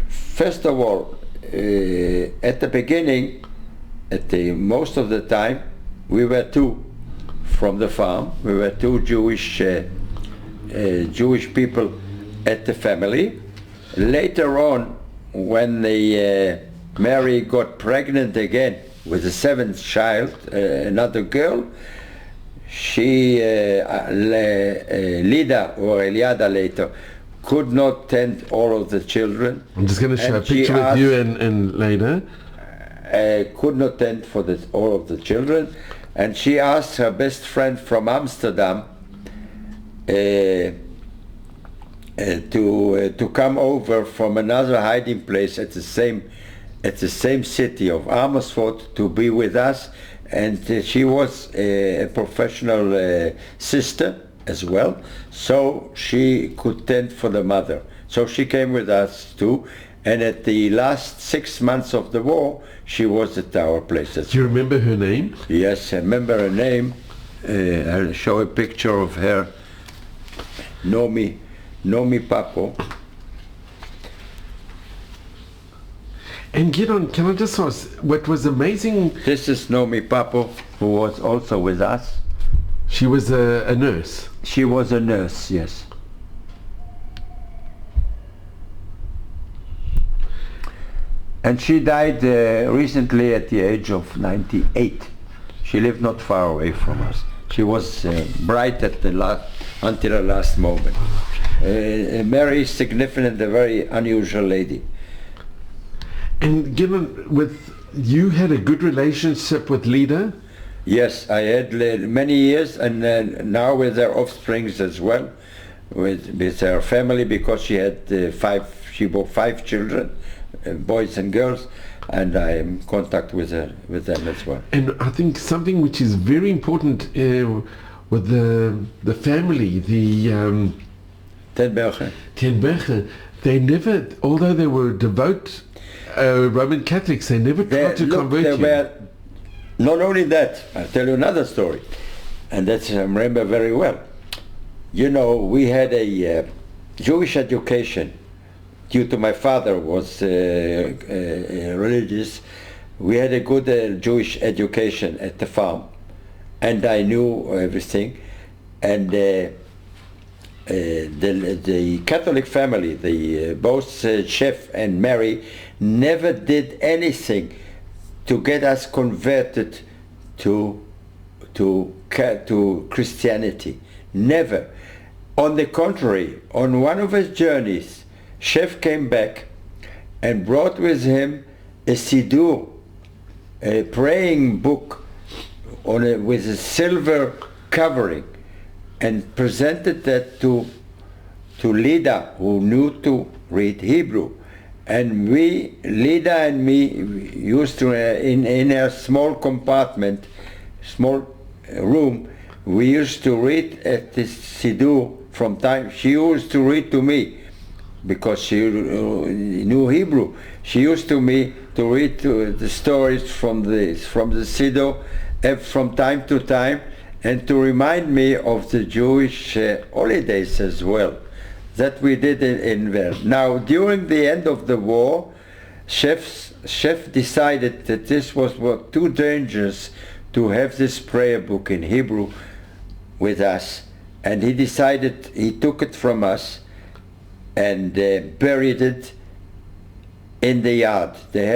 First of all, at the beginning, most of the time, we were two from the farm. We were two Jewish people at the family. Later on, when Mary got pregnant again with the 7th child, another girl, she, Lida or Eliada later, could not tend all of the children. I'm just going to show a picture with you and later. Could not tend for all of the children, and she asked her best friend from Amsterdam to come over from another hiding place at the same city of Amersfoort to be with us, and she was a professional sister as well, so she could tend for the mother. So she came with us too, and at the last 6 months of the war, she was at our place. Do you remember her name? Yes, I remember her name. I'll show a picture of her. Nomi Papo. And Gideon, can I just ask, what was amazing? This is Nomi Papo, who was also with us. She was a nurse. She was a nurse, yes. And she died recently at the age of 98. She lived not far away from us. She was bright until the last moment. Very significant, a very unusual lady. And given you had a good relationship with Lida? Yes, I had many years, and now with their offsprings as well. with her family because she had she bore 5 children, boys and girls, and I am in contact with them as well. And I think something which is very important with the family, the Ten Bergen, they never, although they were devout Roman Catholics, they never tried to convert you. Not only that, I'll tell you another story, and that's I remember very well. You know, we had a Jewish education due to my father was religious. We had a good Jewish education at the farm, and I knew everything. And the Catholic family, both Chef and Mary, never did anything to get us converted to Christianity. Never. On the contrary, on one of his journeys, Chef came back and brought with him a siddur, a praying book with a silver covering, and presented that to Lida, who knew to read Hebrew. And Lida and me used to, in a small compartment, small room, we used to read at this siddur from time. She used to read to me because she knew Hebrew. She used to read the stories from the siddur from time to time, and to remind me of the Jewish holidays as well that we did in there. Now, during the end of the war, Chef decided that this was too dangerous to have this prayer book in Hebrew with us, and he decided, he took it from us and buried it in the yard. They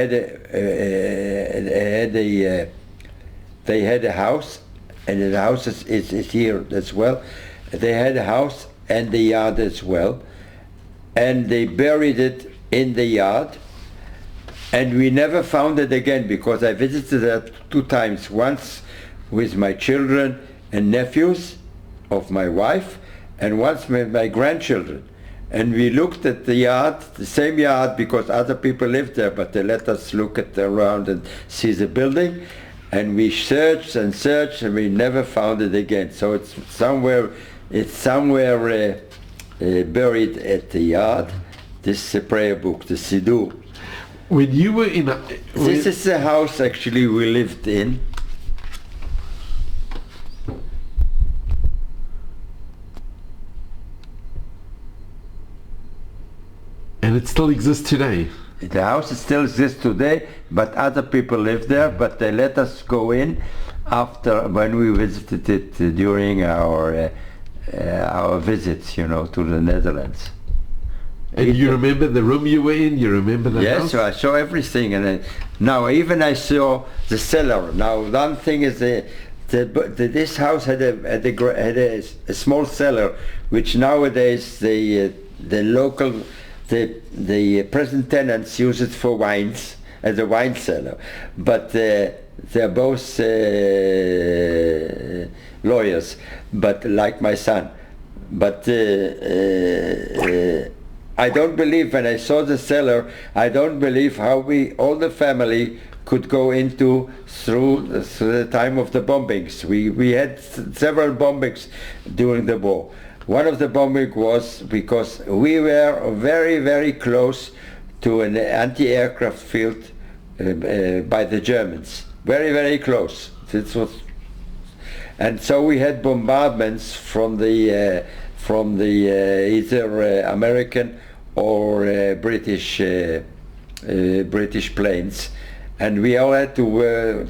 had a house, and the house is here as well. They had a house and the yard as well, and they buried it in the yard, and we never found it again, because I visited it 2 times, once with my children and nephews of my wife, and once with my grandchildren. And we looked at the yard, the same yard, because other people lived there, but they let us look around and see the building, and we searched and searched, and we never found it again. So it's somewhere buried at the yard, this prayer book, the siddur. When you were in this is the house actually we lived in. And it still exists today? The house still exists today, but other people live there, but they let us go in after, when we visited it during our visits, to the Netherlands. And you remember the room you were in? You remember the house? Yes, so I saw everything, and now even I saw the cellar. Now, one thing is this house had a small cellar, which nowadays the present tenants use it for wines, as a wine cellar, but they're both lawyers, but like my son. But I don't believe, when I saw the cellar, I don't believe how all the family could go through the time of the bombings. We had several bombings during the war. One of the bombing was because we were very, very close to an anti-aircraft field by the Germans. Very, very close. And so we had bombardments from the either American or British planes, and we all had to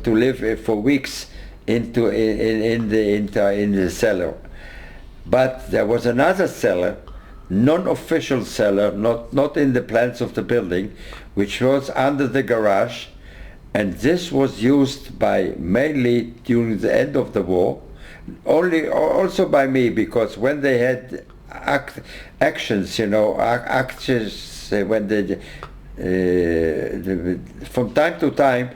live for weeks in the cellar. But there was another cellar, non-official cellar, not in the plans of the building, which was under the garage, and this was used mainly during the end of the war, also by me, because when they had actions, when from time to time,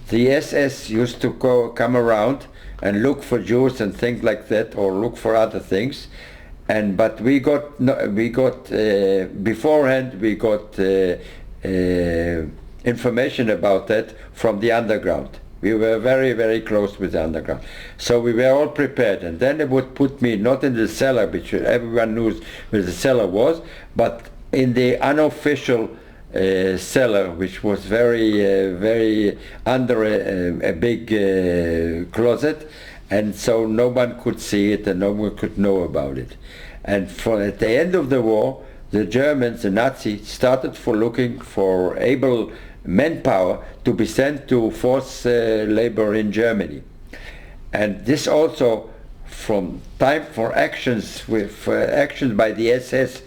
the SS used to come around and look for Jews and things like that, or look for other things, and but we got beforehand we got information about that from the underground. We were very, very close with the underground. So we were all prepared. And then they would put me not in the cellar, which everyone knew where the cellar was, but in the unofficial cellar, which was very under a big closet. And so no one could see it and no one could know about it. And at the end of the war, the Germans, the Nazis, started looking for able manpower to be sent to forced labor in Germany. And this also, from time for actions actions by the SS,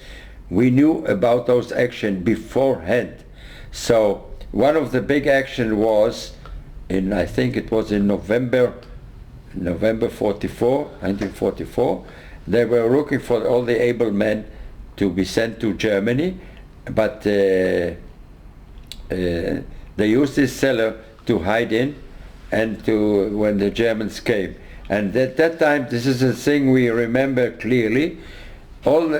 we knew about those actions beforehand. So one of the big action was I think it was in November 1944, they were looking for all the able men to be sent to Germany, but they used this cellar to hide in and when the Germans came. And at that time, this is a thing we remember clearly, all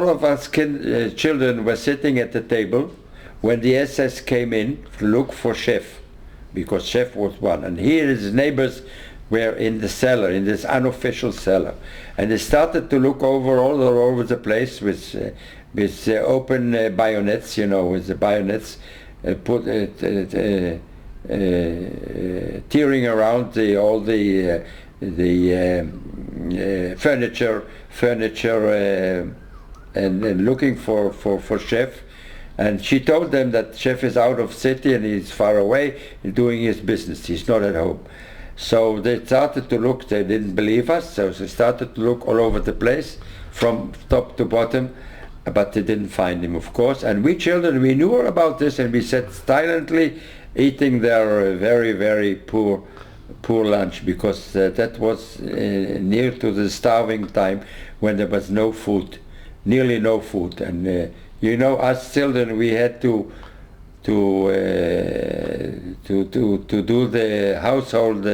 of us children were sitting at the table when the SS came in to look for Chef, because Chef was one. And he and his neighbors were in the cellar, in this unofficial cellar. And they started to look all over the place with open bayonets, with the bayonets tearing around all the furniture and looking for Chef. And she told them that Chef is out of city and he's far away doing his business. He's not at home. So they started to look. They didn't believe us, so they started to look all over the place from top to bottom, but they didn't find him, of course. And we children, we knew all about this, and we sat silently eating their very, very poor lunch, because that was near to the starving time when there was no food, nearly no food. And us children, we had to do the household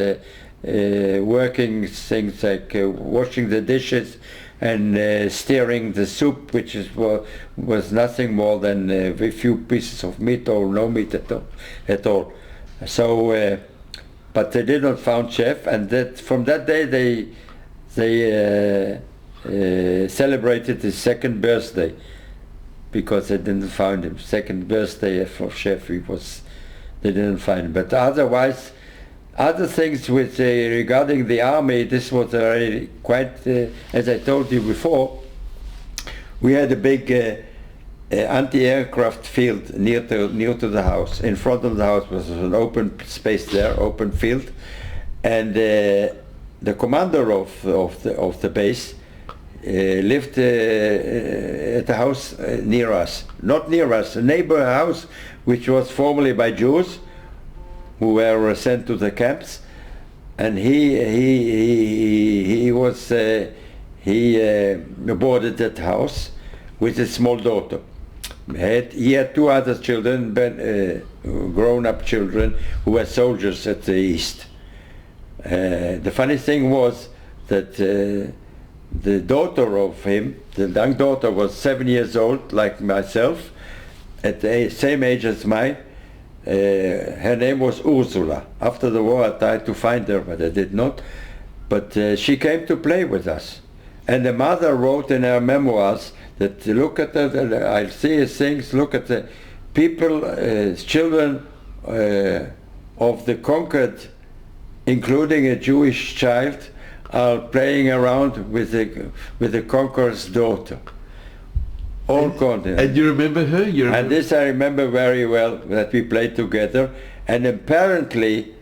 working things like washing the dishes and stirring the soup, which was nothing more than a few pieces of meat or no meat at all. So, but they did not found Chef, and from that day they celebrated his second birthday, because they didn't find him. Second birthday for Chef, they didn't find him. But otherwise, other things regarding the army, this was already quite, as I told you before, we had a big anti-aircraft field near to the house. In front of the house was an open space there, open field, and the commander of the base lived at a house near us, not near us, a neighbor house which was formerly by Jews who were sent to the camps, and he boarded that house with his small daughter. He had two other children, grown-up children, who were soldiers at the east. The funny thing was that the daughter of him, the young daughter, was 7 years old, like myself, at the same age as mine. Her name was Ursula. After the war I tried to find her, but I did not. But she came to play with us. And the mother wrote in her memoirs that, look at I see things, look at the people, children of the conquered, including a Jewish child, are playing around with the conqueror's daughter. All continents. And you remember her? And this I remember very well, that we played together. And apparently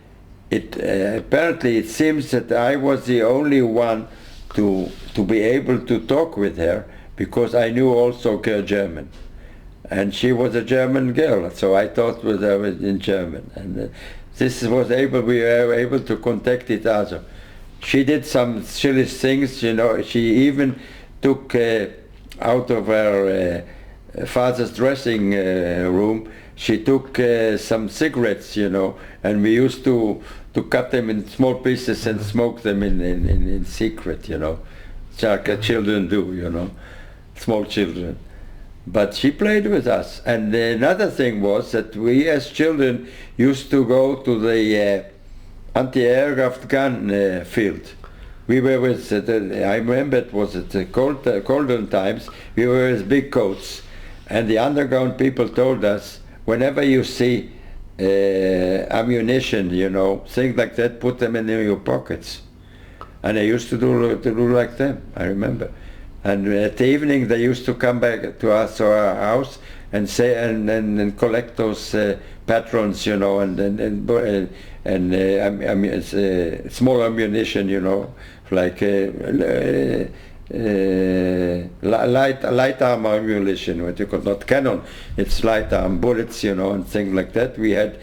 it seems that I was the only one to be able to talk with her, because I knew also German. And she was a German girl, so I talked with her in German. And we were able to contact each other. She did some silly things, she even took out of her father's dressing room, she took some cigarettes, and we used to cut them in small pieces and smoke them in secret, children do, you know, small children. But she played with us. And another thing was that we as children used to go to the anti-aircraft gun field. We were with, I remember it was at the colder times, we were with big coats. And the underground people told us, whenever you see ammunition, you know, things like that, put them in your pockets. And I used to do like them, I remember. And at the evening they used to come back to us or our house and say and collect those patrons, you know, and small ammunition, you know, like light arm ammunition, what you call, not cannon, it's light arm bullets, you know, and things like that. We had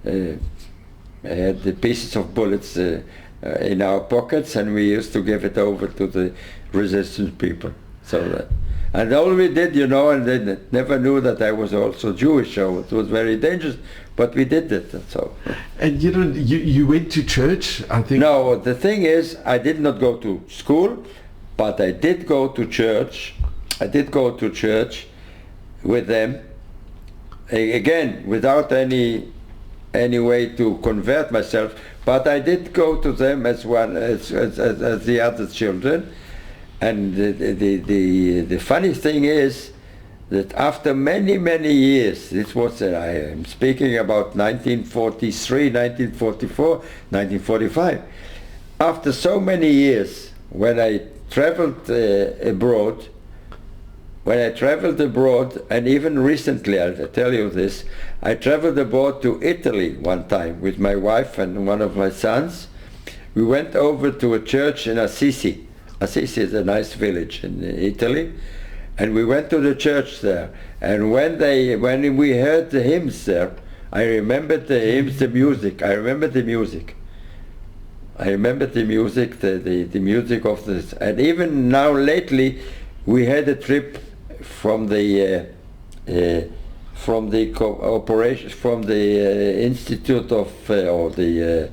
the pieces of bullets in our pockets, and we used to give it over to the resistance people. So that, and all we did, you know, and they never knew that I was also Jewish, so it was very dangerous, but we did it. So. And you know, you went to church, I think. No, the thing is, I did not go to school, but I did go to church. I did go to church with them, again, without any way to convert myself, but I did go to them as one as the other children. And the funny thing is that after many years, this was I am speaking about 1943, 1944, 1945. After so many years, when I traveled abroad, and even recently, I'll tell you this, I traveled abroad to Italy one time with my wife and one of my sons. We went over to a church in Assisi. Assisi is a nice village in Italy, and we went to the church there. And when we heard the hymns there, I remembered the hymns, the music. I remember the music. The music of this. And even now lately, we had a trip from the Institute of or the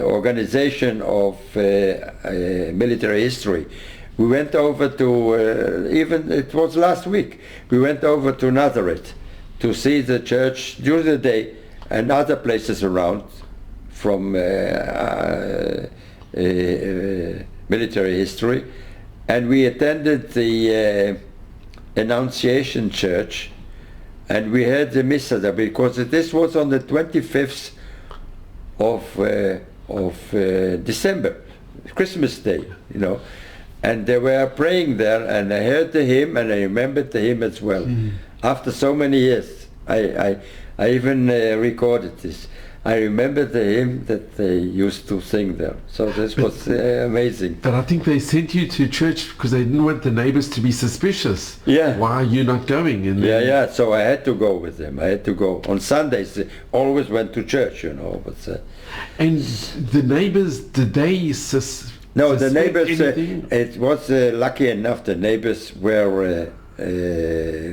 Organization of Military History. We went over to, even it was last week, we went over to Nazareth to see the church during the day and other places around from military history. And we attended the Annunciation Church, and we had the Missa there, because this was on the 25th of December, Christmas Day, you know, and they were praying there, and I heard the hymn, and I remembered the hymn as well. After so many years, I even recorded this. I remember the hymn that they used to sing there. So this was amazing. But I think they sent you to church because they didn't want the neighbors to be suspicious. Yeah. Why are you not going? And yeah. So I had to go with them. I had to go. On Sundays, they always went to church, you know. But, and the neighbors, did they No, the neighbors, it was lucky enough, the neighbors were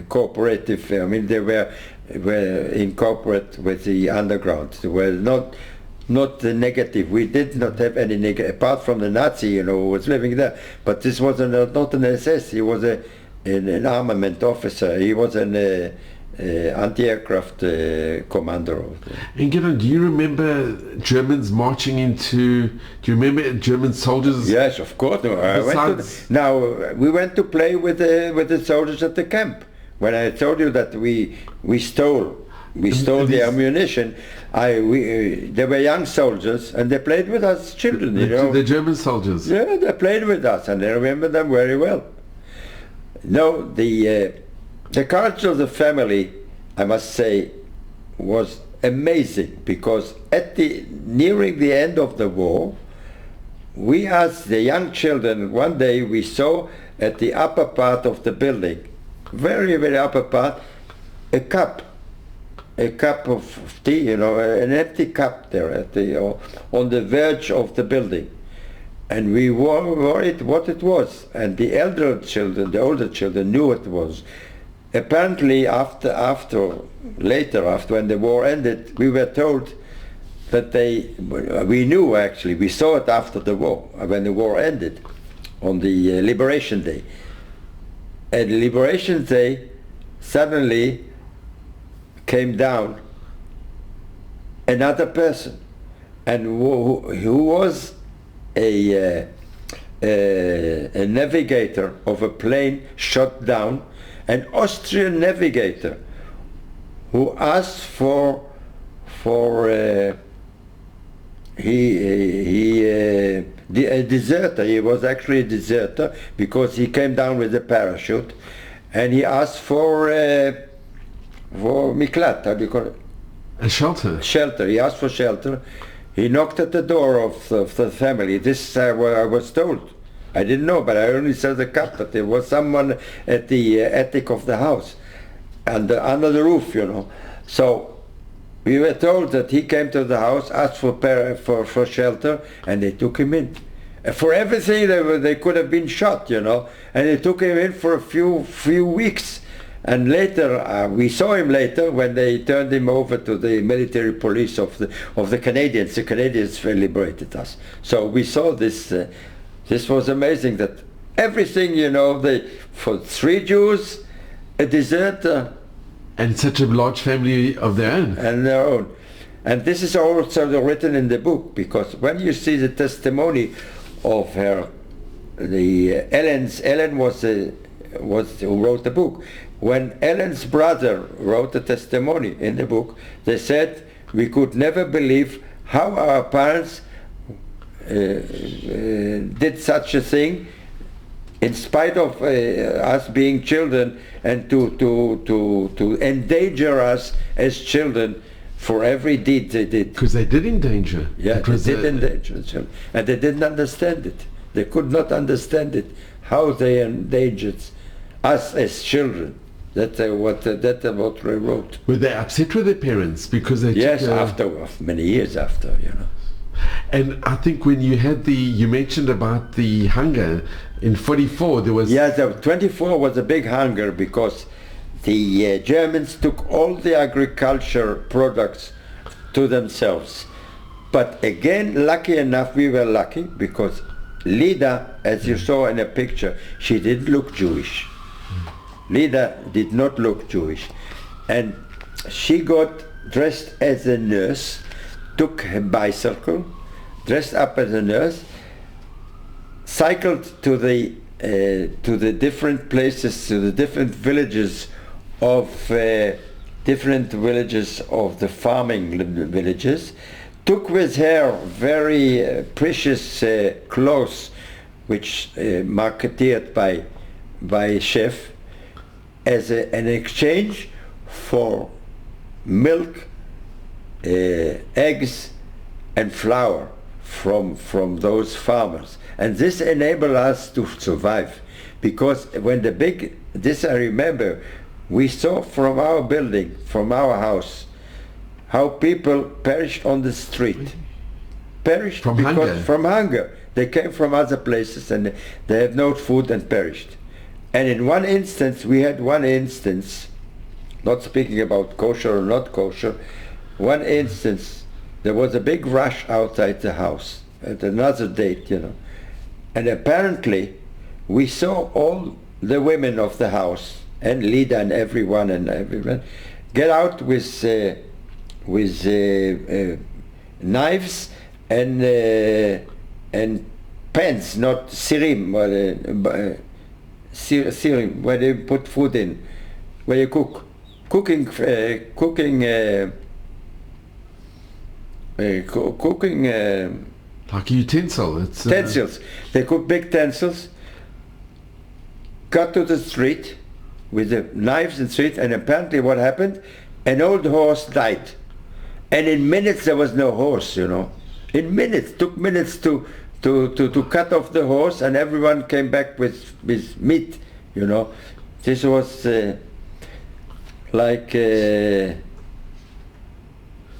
cooperative. I mean, they were incorporate with the underground. They were not the negative. We did not have any negative, apart from the Nazi, you know, who was living there. But this was not an SS. He was an armament officer. He was an anti-aircraft commander. And Gideon, do you remember Germans marching into? Do you remember German soldiers? Yes, of course. We went to play with the soldiers at the camp. When I told you that we stole the ammunition, they were young soldiers, and they played with us children. You know, the German soldiers. Yeah, they played with us, and I remember them very well. No, the culture of the family, I must say, was amazing, because nearing the end of the war, we as the young children, one day we saw at the upper part of the building, very upper part, a cup of tea, you know, an empty cup there on the verge of the building, and we were worried what it was. And the older children knew what it was. Apparently, later, when the war ended, we were told that we knew actually. We saw it after the war, when the war ended. on the Liberation Day. And Liberation Day suddenly came down another person, and who was a navigator of a plane shot down, an Austrian navigator who asked for a deserter. He was actually a deserter because he came down with a parachute, and he asked for miklat. How do you call it? A shelter. Shelter. He asked for shelter. He knocked at the door of the family. This I was told. I didn't know, but I only saw the cut, that there was someone at the attic of the house, and under the roof, you know. So we were told that he came to the house, asked for shelter, and they took him in. For everything they could have been shot, you know, and they took him in for a few weeks. And later, we saw him later when they turned him over to the military police of the Canadians. The Canadians liberated us. So we saw this. This was amazing, that everything, you know, for 3 Jews, a deserter, and such a large family of their own. And their own. And this is also written in the book, because when you see the testimony of her, Ellen was who wrote the book. When Ellen's brother wrote the testimony in the book, they said, we could never believe how our parents did such a thing, in spite of us being children, and to endanger us as children for every deed they did. Because they did endanger. Yeah, they did endanger children. And they didn't understand it. They could not understand it, how they endangered us as children. That's what they wrote. Were they upset with their parents because they? Yes, after many years after, you know. And I think when you mentioned about the hunger in 44, there was. Yes, 24 was a big hunger because the Germans took all the agriculture products to themselves. But again, lucky enough, we were lucky because Lida, as you saw in a picture, she didn't look Jewish. Lida did not look Jewish, and she got dressed as a nurse, took her bicycle, dressed up as a nurse, cycled to the different places, to the different villages of the farming villages, took with her very precious clothes, which marketeered by chef, as an exchange for milk, eggs, and flour from those farmers. And this enabled us to survive, because when this I remember, we saw from our building, from our house, how people perished on the street. Perished from hunger. They came from other places and they had no food and perished. And in one instance, not speaking about kosher or not kosher, one instance, there was a big rush outside the house at another date, you know. And apparently, we saw all the women of the house, and Lida and everyone get out with knives and pans, not sirim, sirim, where they put food in, where you cook. Cooking like a utensil. Utensils. They cook big utensils, got to the street with the knives in the street, and apparently what happened, an old horse died. And in minutes there was no horse, you know. In minutes, took minutes to cut off the horse, and everyone came back with meat, you know. This was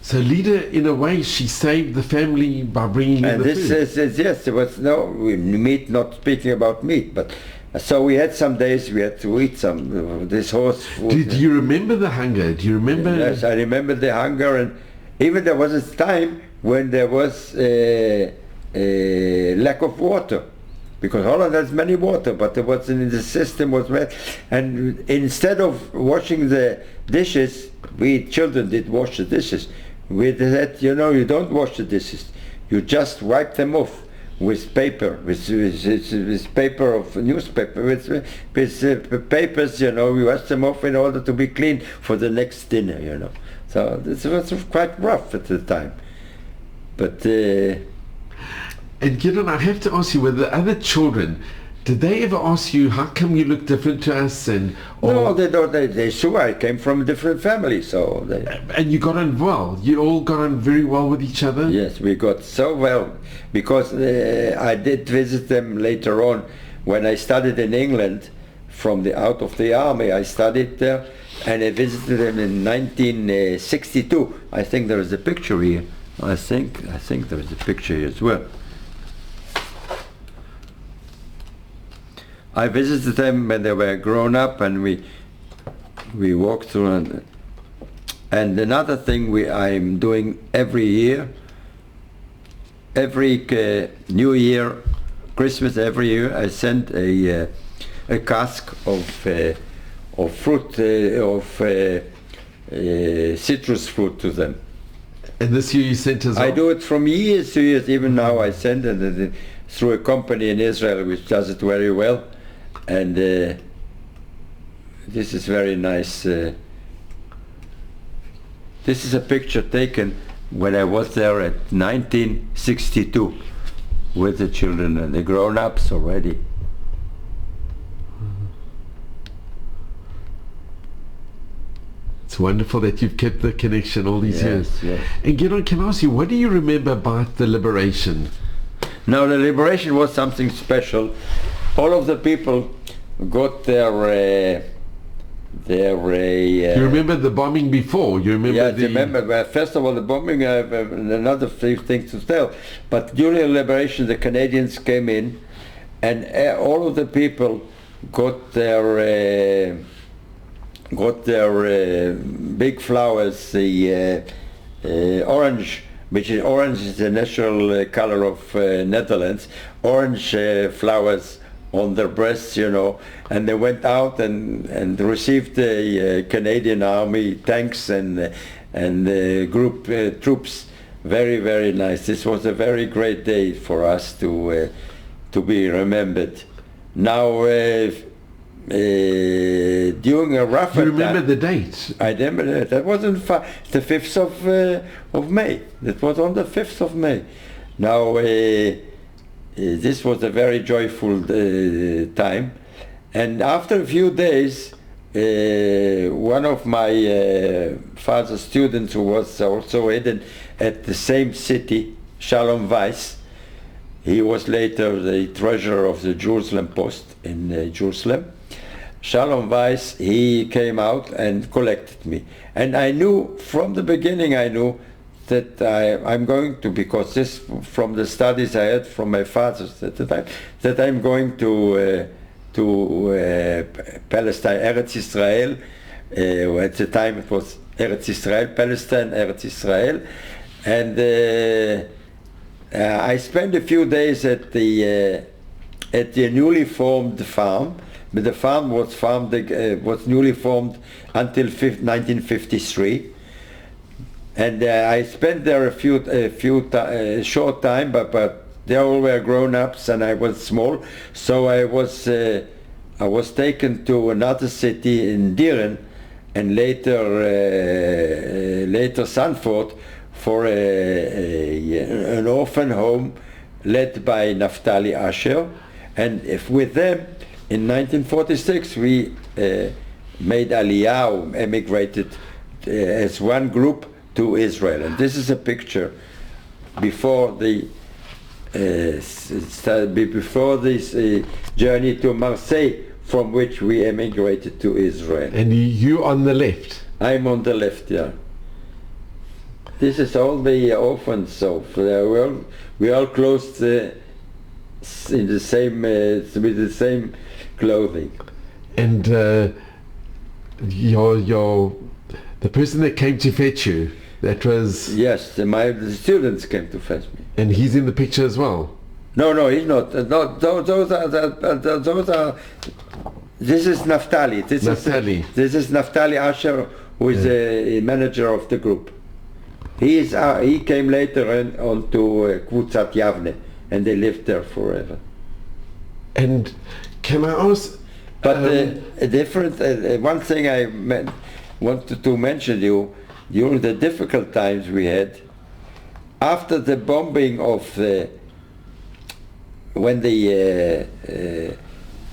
So Lida, in a way, she saved the family by bringing in the food. Yes, there was no meat, not speaking about meat, but so we had some days we had to eat this horse food. Do you remember the hunger? Do you remember? Yes, I remember the hunger, and even there was a time when there was a lack of water, because Holland has many water, but there was in the system was wet, and instead of washing the dishes, we children did wash the dishes. We said, you know, you don't wash the dishes, you just wipe them off with paper, with paper of newspaper, with papers, you know, we wash them off in order to be clean for the next dinner, you know. So this was quite rough at the time. But and Gideon, I have to ask you, were the other children, did they ever ask you, how come you look different to us? And no, they don't. They saw I came from a different family, so they. And you got on well. You all got on very well with each other. Yes, we got so well because I did visit them later on when I studied in England. Out of the army, I studied there, and I visited them in 1962. I think there is a picture here. I think there is a picture here as well. I visited them when they were grown up, and we walked through. And another thing I'm doing every year, every New Year, Christmas, every year, I send a cask of fruit, citrus fruit to them. And this year you sent as well? I do it from years to years. Even now I send it through a company in Israel which does it very well. And this is very nice. This is a picture taken when I was there at 1962 with the children and the grown-ups already. It's wonderful that you've kept the connection all these years. Yes. And Gideon, can I ask you, what do you remember about the liberation? Now, the liberation was something special. All of the people got their you remember the bombing before? You remember? Yeah, I remember. Well, first of all, the bombing. I have another few things to tell. But during the liberation, the Canadians came in, and all of the people got their big flowers, the orange, which is orange is the national color of Netherlands. Orange flowers on their breasts, you know, and they went out and received the Canadian Army tanks and group troops. Very, very nice. This was a very great day for us to be remembered. Now, during a rougher You remember time, the date? I remember that was on the 5th of May. That was on the 5th of May. Now, this was a very joyful time, and after a few days, one of my father's students, who was also hidden at the same city, Shalom Weiss, he was later the treasurer of the Jerusalem Post in Jerusalem. Shalom Weiss, he came out and collected me, and I knew from the beginning, I knew that I'm going to, because this from the studies I had from my father at the time, that I'm going to Palestine, Eretz Israel. At the time it was Eretz Israel, Palestine, Eretz Israel, and I spent a few days at the newly formed farm. But the farm was newly formed until 1953. And I spent there a short time, but they all were grown-ups and I was small, so I was taken to another city in Dieren, and later Sanford, for an orphan home led by Naftali Asher, and with them in 1946 we made Aliyah, or emigrated as one group to Israel. And this is a picture before this journey to Marseille, from which we emigrated to Israel. And you on the left? I'm on the left, yeah. This is all the orphans, so we all clothed in the same with the same clothing. And the person that came to fetch you, that was... Yes, the students came to fetch me. And he's in the picture as well? No, he's not. No, those are. This is Naftali. This is Naftali Asher, who is a manager of the group. He came later on to Kvuzat Yavne, and they lived there forever. And can I ask? But a different one thing I wanted to mention you during the difficult times we had after the bombing of when the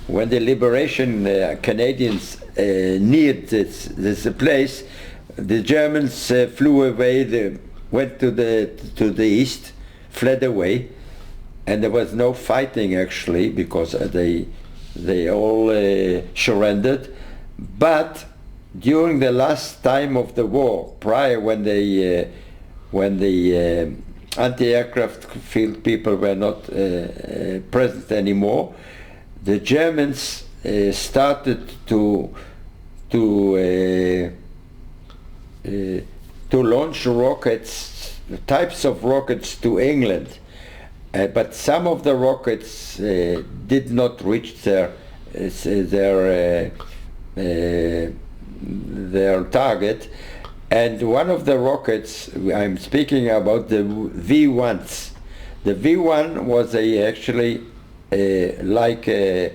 liberation Canadians neared this place, the Germans flew away. They went to the east, fled away, and there was no fighting actually because they all surrendered. But during the last time of the war, prior when the anti-aircraft field people were not present anymore, the Germans started to launch rockets, types of rockets to England. But some of the rockets did not reach their target, and one of the rockets, I'm speaking about the V1s. The V1 was actually like a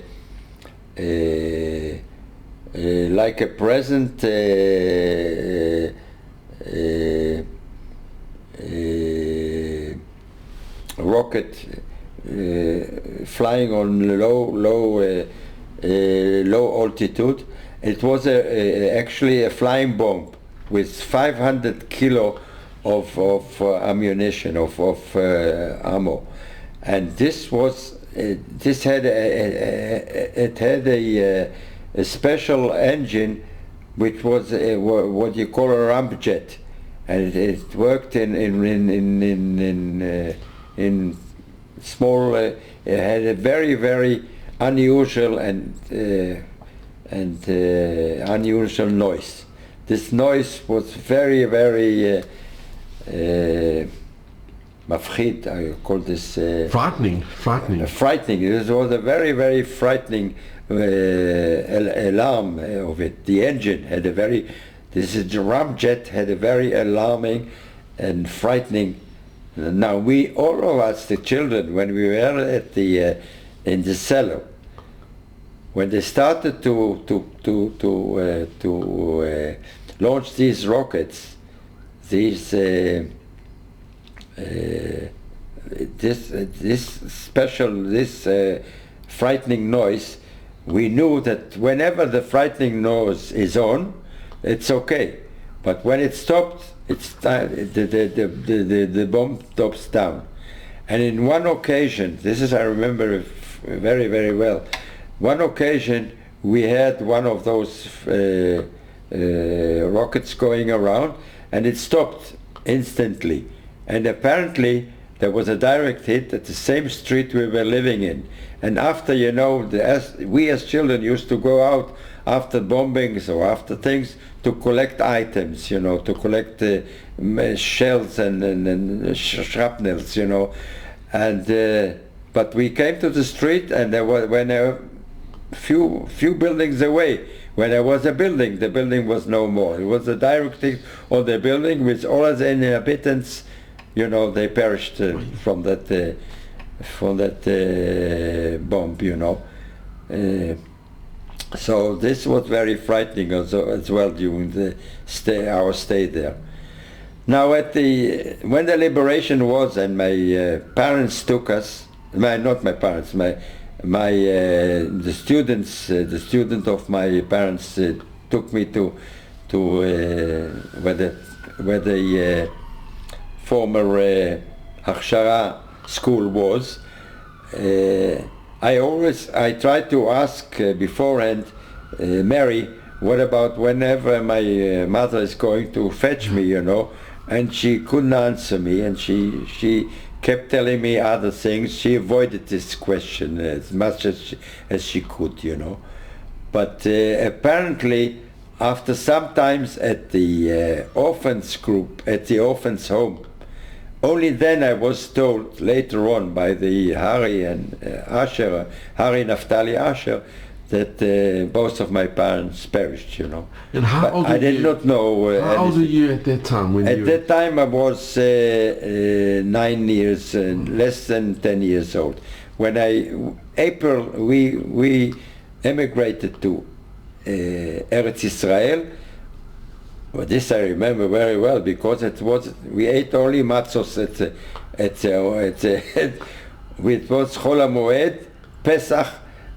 present rocket flying on low altitude. It was actually a flying bomb with 500 kilo of ammunition, of ammo, and this had a special engine, which was what you call a ramjet, and it worked in small. It had a very unusual and unusual noise. This noise was very mafchid. I call this frightening. Frightening. This was a very frightening alarm of it. The engine had a very. This is the ramjet had a very alarming and frightening. Now all of us, the children, when we were at the in the cellar, when they started to launch these rockets, this frightening noise, we knew that whenever the frightening noise is on, it's okay, but when it stopped, the bomb stops down. And in one occasion, I remember very well. One occasion we had one of those rockets going around, and it stopped instantly. And apparently there was a direct hit at the same street we were living in. And after, we as children used to go out after bombings or after things to collect items, to collect shells and shrapnels, and but we came to the street, and there was few buildings away. When there was a building, the building was no more. It was a direct hit on the building with all the inhabitants. They perished from that bomb. So this was very frightening as well during our stay there. Now when the liberation was, and my parents took us, not my parents, the student of my parents took me to where the former Hachshara school was. I tried to ask beforehand, Mary, what about whenever my mother is going to fetch me, and she couldn't answer me, and she kept telling me other things. She avoided this question as much as she could, But apparently, after some times at the orphans group, at the orphans home, Only then I was told later on by the Harry and Asher, Harry Naftali Asher, that both of my parents perished, you know. And how But old I were did you? not know. How old were anything. you at that time? When At you that time I was 9 years, less than 10 years old. When April, we emigrated to Eretz Israel. Well, this I remember very well because we ate only matzos it was Chol HaMoed, Pesach,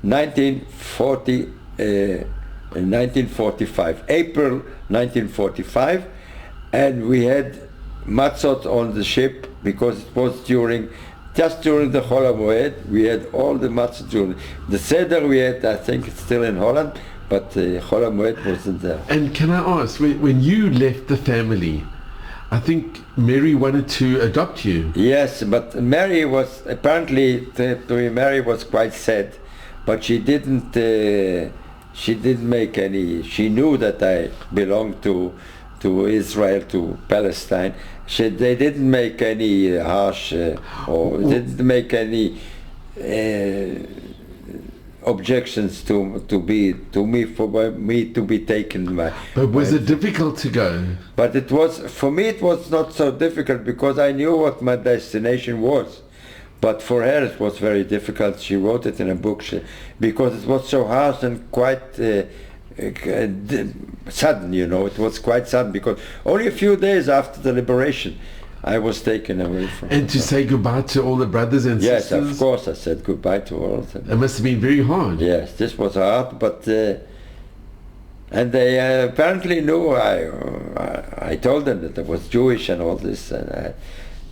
1945, April 1945, and we had matzot on the ship because it was just during the Chol HaMoed. We had all the matzot during the Seder. We had, I think it's still in Holland, but Chol HaMoed wasn't there. And can I ask, when you left the family, I think Mary wanted to adopt you. Yes, but Mary was apparently Mary was quite sad, but she didn't make any. She knew that I belonged to Israel, to Palestine. They didn't make any harsh or didn't make any objections to me for me to be taken by. But was it difficult to go? But it was, for me it was not so difficult because I knew what my destination was. But for her it was very difficult. She wrote it in a book because it was so harsh and quite sudden, you know. It was quite sudden because only a few days after the liberation I was taken away from her. And to say goodbye to all the brothers and Yes, sisters? of course I said goodbye to all of them. It must have been very hard. Yes, this was hard, but and they apparently knew. I told them that I was Jewish and all this, and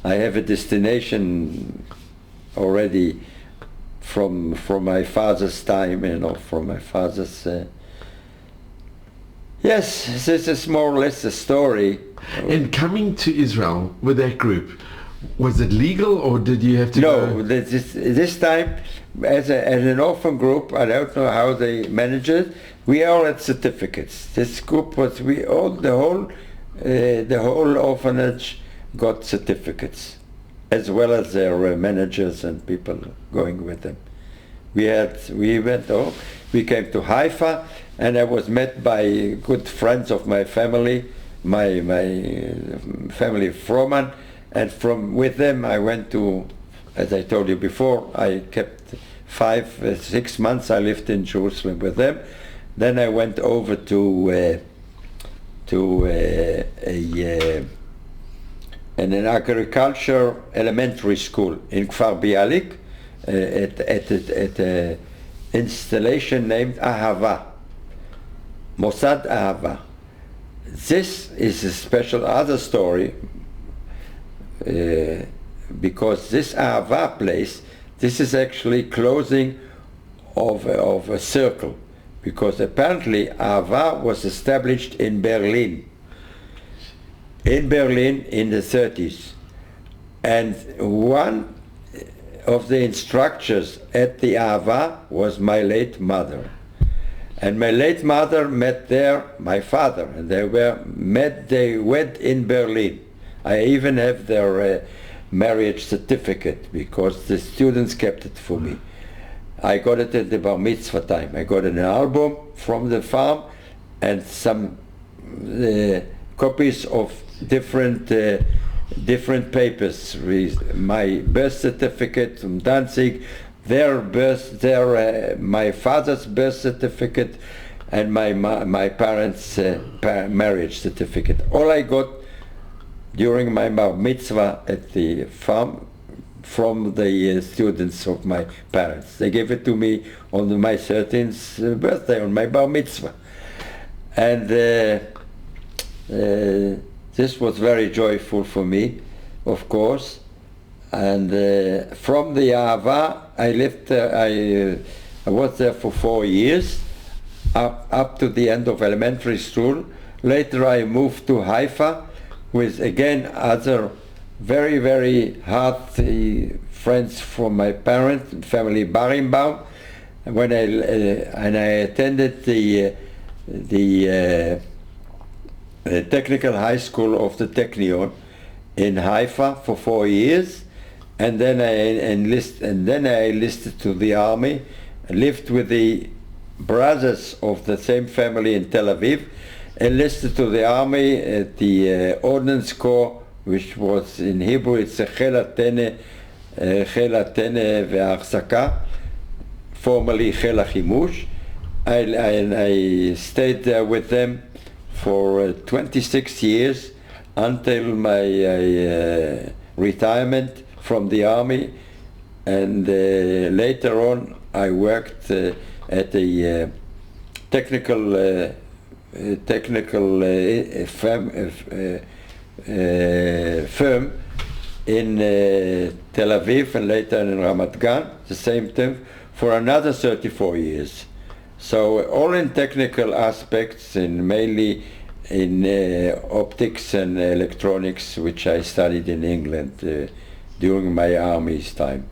I have a destination already from my father's time, you know, from my father's. Yes, this is more or less the story. And coming to Israel with that group, was it legal or did you have to No, go? this time, as an orphan group, I don't know how they manage it. We all had certificates. This group was the whole orphanage got certificates, as well as their managers and people going with them. We went home. We came to Haifa, and I was met by good friends of my family, my family Froman. And with them I went to, as I told you before, I kept 6 months I lived in Jerusalem with them. Then I went over to an agriculture elementary school in Kfar Bialik at an installation named Ahava, Mossad Ahava. This is a special other story. Because this Ahava place, this is actually closing of a circle, because apparently Ahava was established in Berlin in the 30s, and one of the instructors at the Ahava was my late mother, and my late mother met there my father, and they wed in Berlin. I even have their marriage certificate because the students kept it for me. I got it at the bar mitzvah time. I got an album from the farm and some copies of different papers. My birth certificate from Danzig, my father's birth certificate, and my parents' marriage certificate. All I got during my bar mitzvah at the farm from the students of my parents. They gave it to me on my 13th birthday, on my bar mitzvah. And this was very joyful for me, of course. And from the Ahava, I lived there, I was there for 4 years, up to the end of elementary school. Later I moved to Haifa, with again other very, very hard friends from my parents, family Barimbaum. When I attended the technical high school of the Technion in Haifa for 4 years, and then I enlisted to the army. I lived with the brothers of the same family in Tel Aviv, enlisted to the army at the Ordnance Corps, which was in Hebrew it's חיל הטנא וההחזקה, formerly חיל החימוש. I stayed there with them for 26 years until my retirement from the army, and later on I worked at a technical firm in Tel Aviv and later in Ramat Gan, the same time, for another 34 years. So all in technical aspects, and mainly in optics and electronics, which I studied in England during my army's time.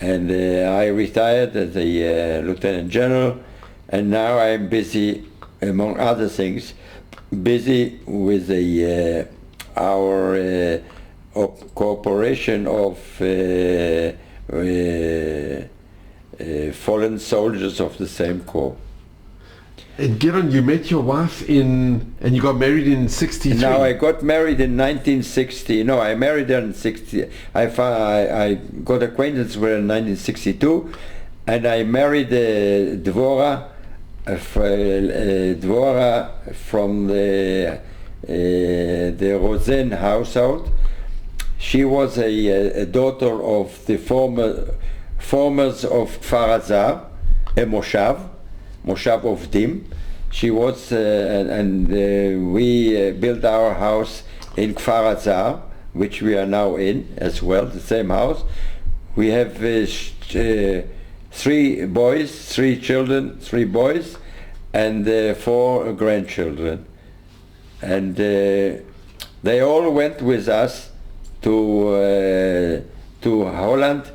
And I retired as a lieutenant general, and now I'm busy, among other things, busy with our cooperation of fallen soldiers of the same corps. And Gideon, you met your wife and you got married in 63. Now I got married in 1960. No, I married her in 60. I got acquaintance with her in 1962, and I married Dvorah from the Rosen household. She was a daughter of the formers of Kfar Azar, a Moshav of Dim. She was, we built our house in Kfar Azar, which we are now in as well, the same house. We have 3 boys, and 4 grandchildren. And they all went with us to Holland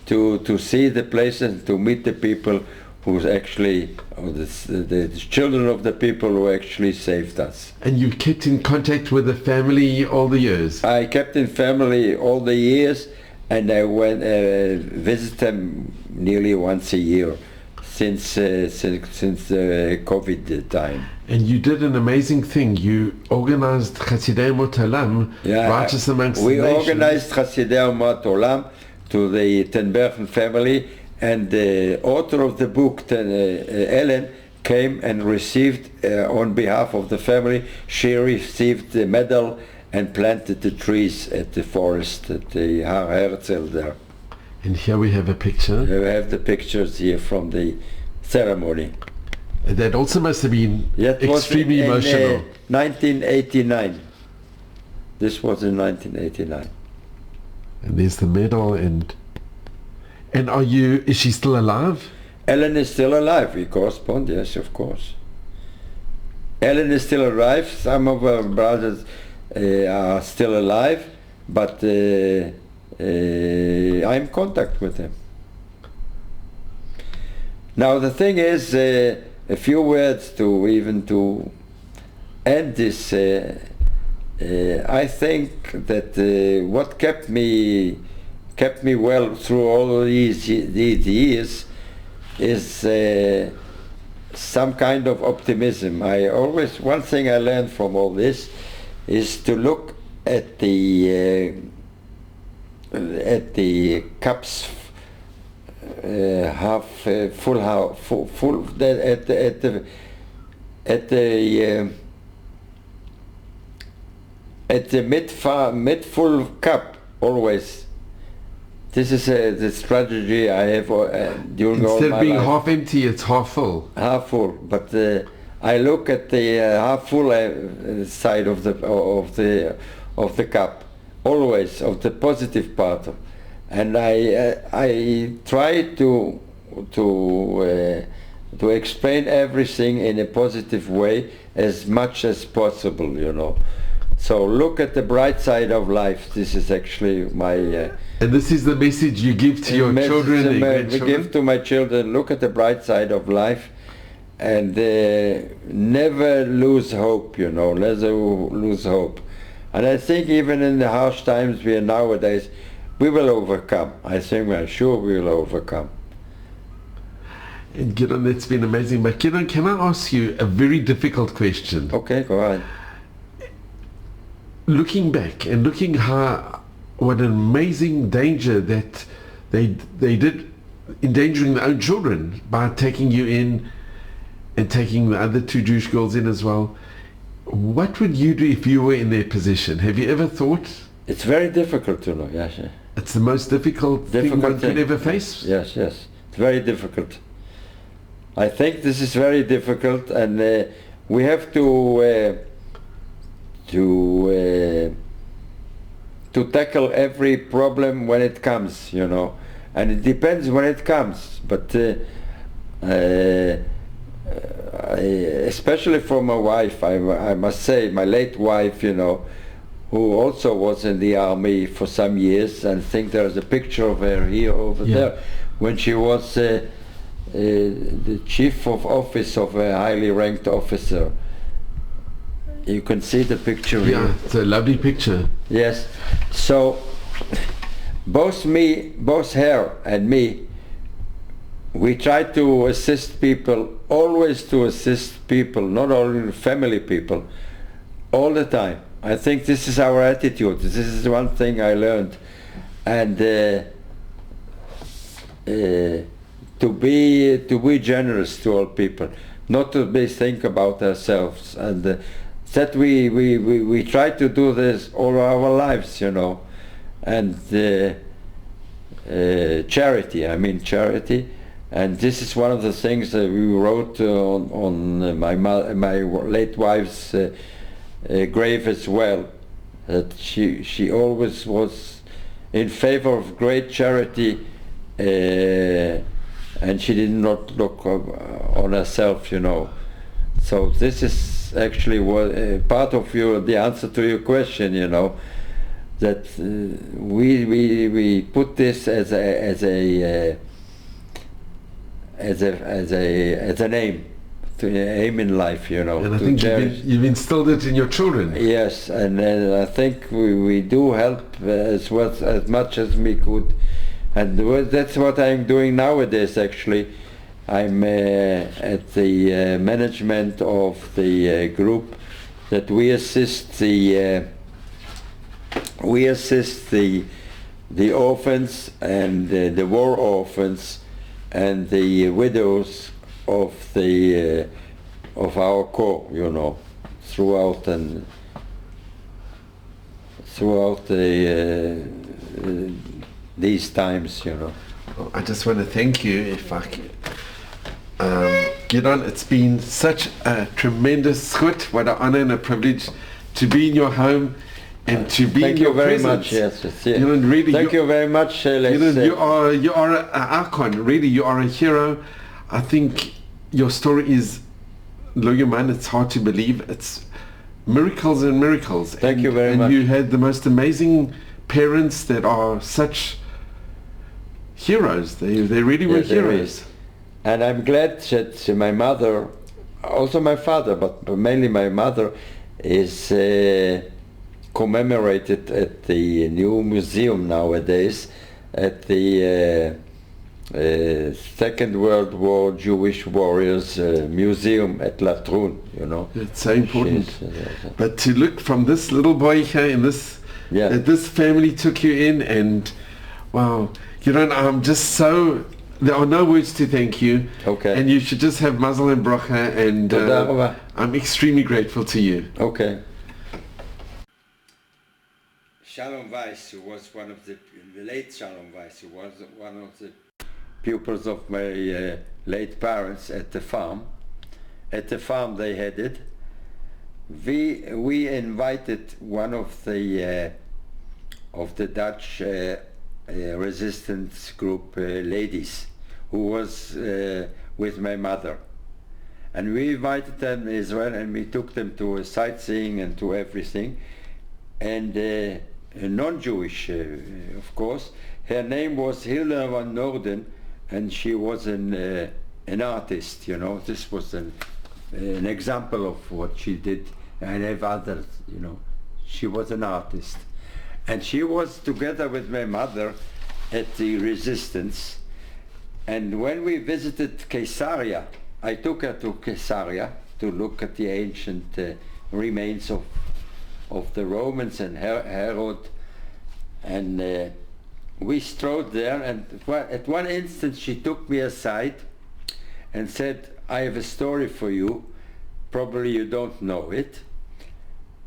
to see the places, to meet the people who's actually, the children of the people who actually saved us. And you kept in contact with the family all the years? I kept in family all the years, and I went visit them nearly once a year since COVID time. And you did an amazing thing. You organized Chasidei Umot Olam, Rightous amongst the nations. We organized Chasidei Umot Olam to the Ten Bergen family, and the author of the book, Ellen, came and received, on behalf of the family, she received the medal and planted the trees at the forest, at the Har Herzl there. And here we have a picture. We have the pictures here from the ceremony. That also must have been extremely emotional. In 1989. This was in 1989. And there's the medal, and is she still alive? Ellen is still alive. We correspond, yes, of course. Ellen is still alive. Some of her brothers are still alive, but I'm in contact with them. Now the thing is, a few words to end this. I think that what kept me well through all these years is some kind of optimism. One thing I learned from all this is to look at the cups half full, at the mid full cup always. This is the strategy I have during all my life. Instead of being half empty, it's half full. Half full, but I look at the half full side of the cup, always, of the positive part, and I try to explain everything in a positive way as much as possible, you know. So look at the bright side of life. This is actually my... and this is the message you give to your children and grandchildren? We give to my children, look at the bright side of life, and never lose hope, you know, never lose hope. And I think even in the harsh times we are nowadays, we will overcome. I think I'm sure we will overcome. And Gideon, that's been amazing. But Gideon, can I ask you a very difficult question? Okay, go ahead. Looking back and looking what an amazing danger that they did, endangering their own children by taking you in and taking the other two Jewish girls in as well. What would you do if you were in their position? Have you ever thought? It's very difficult to know, yes. It's the most difficult thing one could ever face? Yes. It's very difficult. I think this is very difficult, and we have to tackle every problem when it comes, you know, and it depends when it comes. But especially for my wife, I must say, my late wife, you know, who also was in the army for some years, and I think there's a picture of her here over there, when she was the chief of office of a highly ranked officer. You can see the picture here. Yeah, it's a lovely picture. Yes. So both her and me, we try to assist people, always to assist people, not only family people, all the time. I think this is our attitude. This is one thing I learned. And to be generous to all people, not to think about ourselves, and that we try to do this all our lives, you know, and charity. I mean charity, and this is one of the things that we wrote on my late wife's grave as well. That she always was in favor of great charity. And she did not look on herself, you know. So this is actually part of the answer to your question, you know, that we put this as an aim, to aim in life, you know. And I think you've instilled it in your children. Yes, and I think we do help as much as we could. And that's what I'm doing nowadays, actually. I'm at the management of the group that we assist the orphans and the war orphans and the widows of our corps, you know, throughout these times, you know. Well, I just want to thank you, if I can. Gideon, it's been such a tremendous zchut, what an honor and a privilege to be in your home and to be in your presence. Thank you very much, yes. Gideon, really, thank you very much. Gideon, you are an icon, really, you are a hero. I think your story is, Loyaman, it's hard to believe. It's miracles and miracles. Thank you very much. And you had the most amazing parents that are such heroes. They really were heroes. And I'm glad that my mother, also my father, but mainly my mother, is commemorated at the new museum nowadays, at the Second World War Jewish Warriors Museum at Latrun, you know. It's so important. But to look from this little boy here in this, that this family took you in, and wow, you know, I'm just so, there are no words to thank you. Okay. And you should just have mazel and bracha, and I'm extremely grateful to you. Okay. Shalom Weiss, who was one of the late Shalom Weiss, who was one of the pupils of my late parents at the farm. At the farm they had it. We invited one of the Dutch resistance group ladies who was with my mother, and we invited them as well, and we took them to a sightseeing and to everything, and a non-Jewish of course. Her name was Hilda van Noorden, and she was an artist, you know. This was an example of what she did. I have others, you know. She was an artist. And she was together with my mother at the Resistance. And when we visited Caesarea, I took her to Caesarea to look at the ancient remains of the Romans and Herod. And we strode there, and at one instant she took me aside and said, I have a story for you. Probably you don't know it.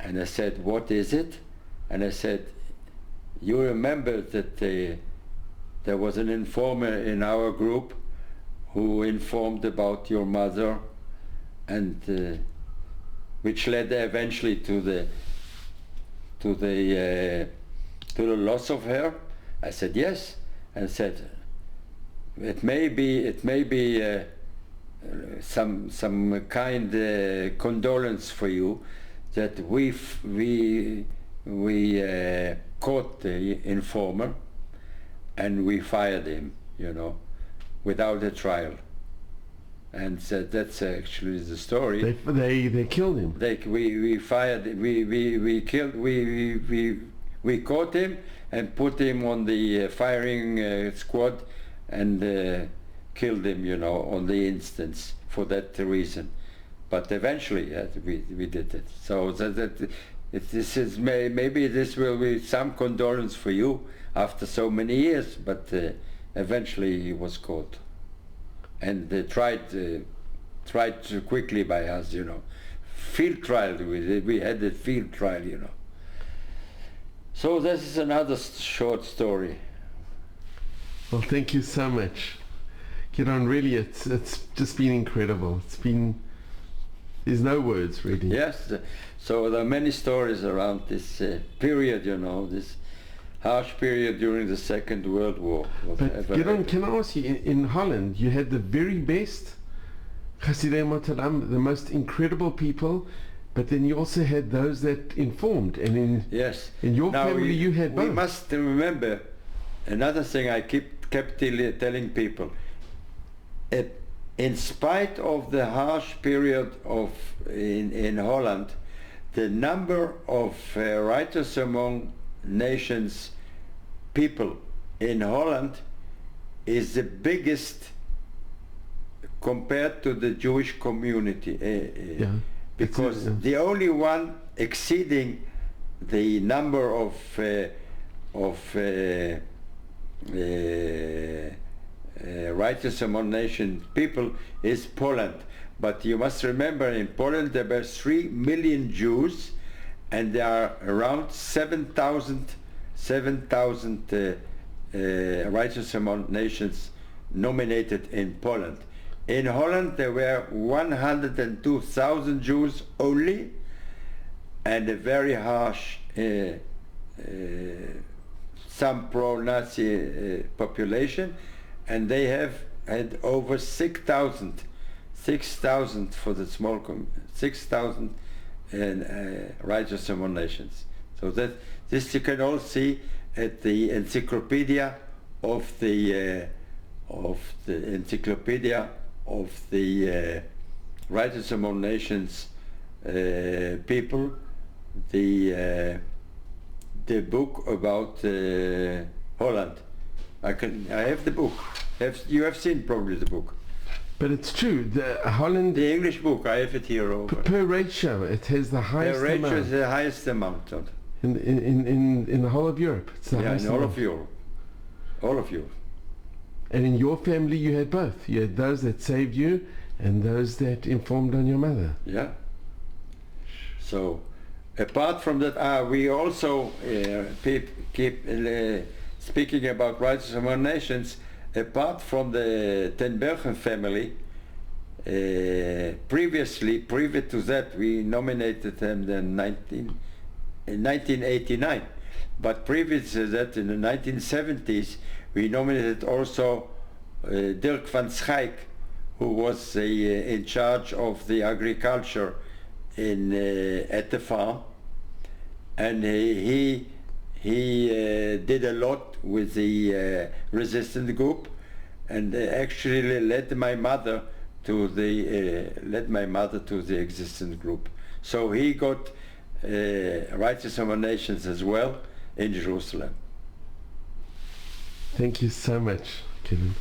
And I said, what is it? And I said, you remember that there was an informer in our group who informed about your mother, and which led eventually to the loss of her? I said yes, and said it may be some kind condolence for you that we caught the informer and we fired him, without a trial. And said that's actually the story. They killed him. We caught him and put him on the firing squad and killed him, on the instance for that reason. But eventually, we did it. So this is maybe this will be some condolence for you after so many years. But eventually, he was caught, and they tried quickly by us, Field trial. We had a field trial, So this is another short story. Well, thank you so much, Gideon. Really, it's just been incredible. There's no words, really. Yes, so there are many stories around this period, this harsh period during the Second World War. But Gideon, can I ask you, in Holland, you had the very best Chasidei Motalam, the most incredible people, but then you also had those that informed, and in your family you had both. We must remember another thing I kept telling people. In spite of the harsh period in Holland, the number of Rightous among nations people in Holland is the biggest compared to the Jewish community. Because the only one exceeding the number of Rightous among nation people is Poland. But you must remember, in Poland there were 3 million Jews, and there are around 7,000 Rightous among nations nominated in Poland. In Holland there were 102,000 Jews only, and a very harsh some pro-Nazi population, and they have had over 6,000 for the small 6,000 Rightous among nations. So this you can all see at the encyclopedia of the Rightous among nations people, the book about Holland. I have the book. You have seen probably the book. But it's true. Holland. The English book. I have it here over. Per ratio, it has the highest amount. Per ratio is the highest amount. In the whole of Europe. It's the highest in all amount. of Europe. All of Europe. And in your family, you had both. You had those that saved you, and those that informed on your mother. Yeah. So, apart from that, we also keep speaking about Rightous among nations. Apart from the Ten Bergen family, previous to that, we nominated them in 1989. But previous to that, in the 1970s, we nominated also Dirk van Schaik, who was in charge of the agriculture at the farm, and he did a lot with the resistance group, and actually led my mother to the existence group. So he got Rightous of Nations as well in Jerusalem. Thank you so much, Kevin.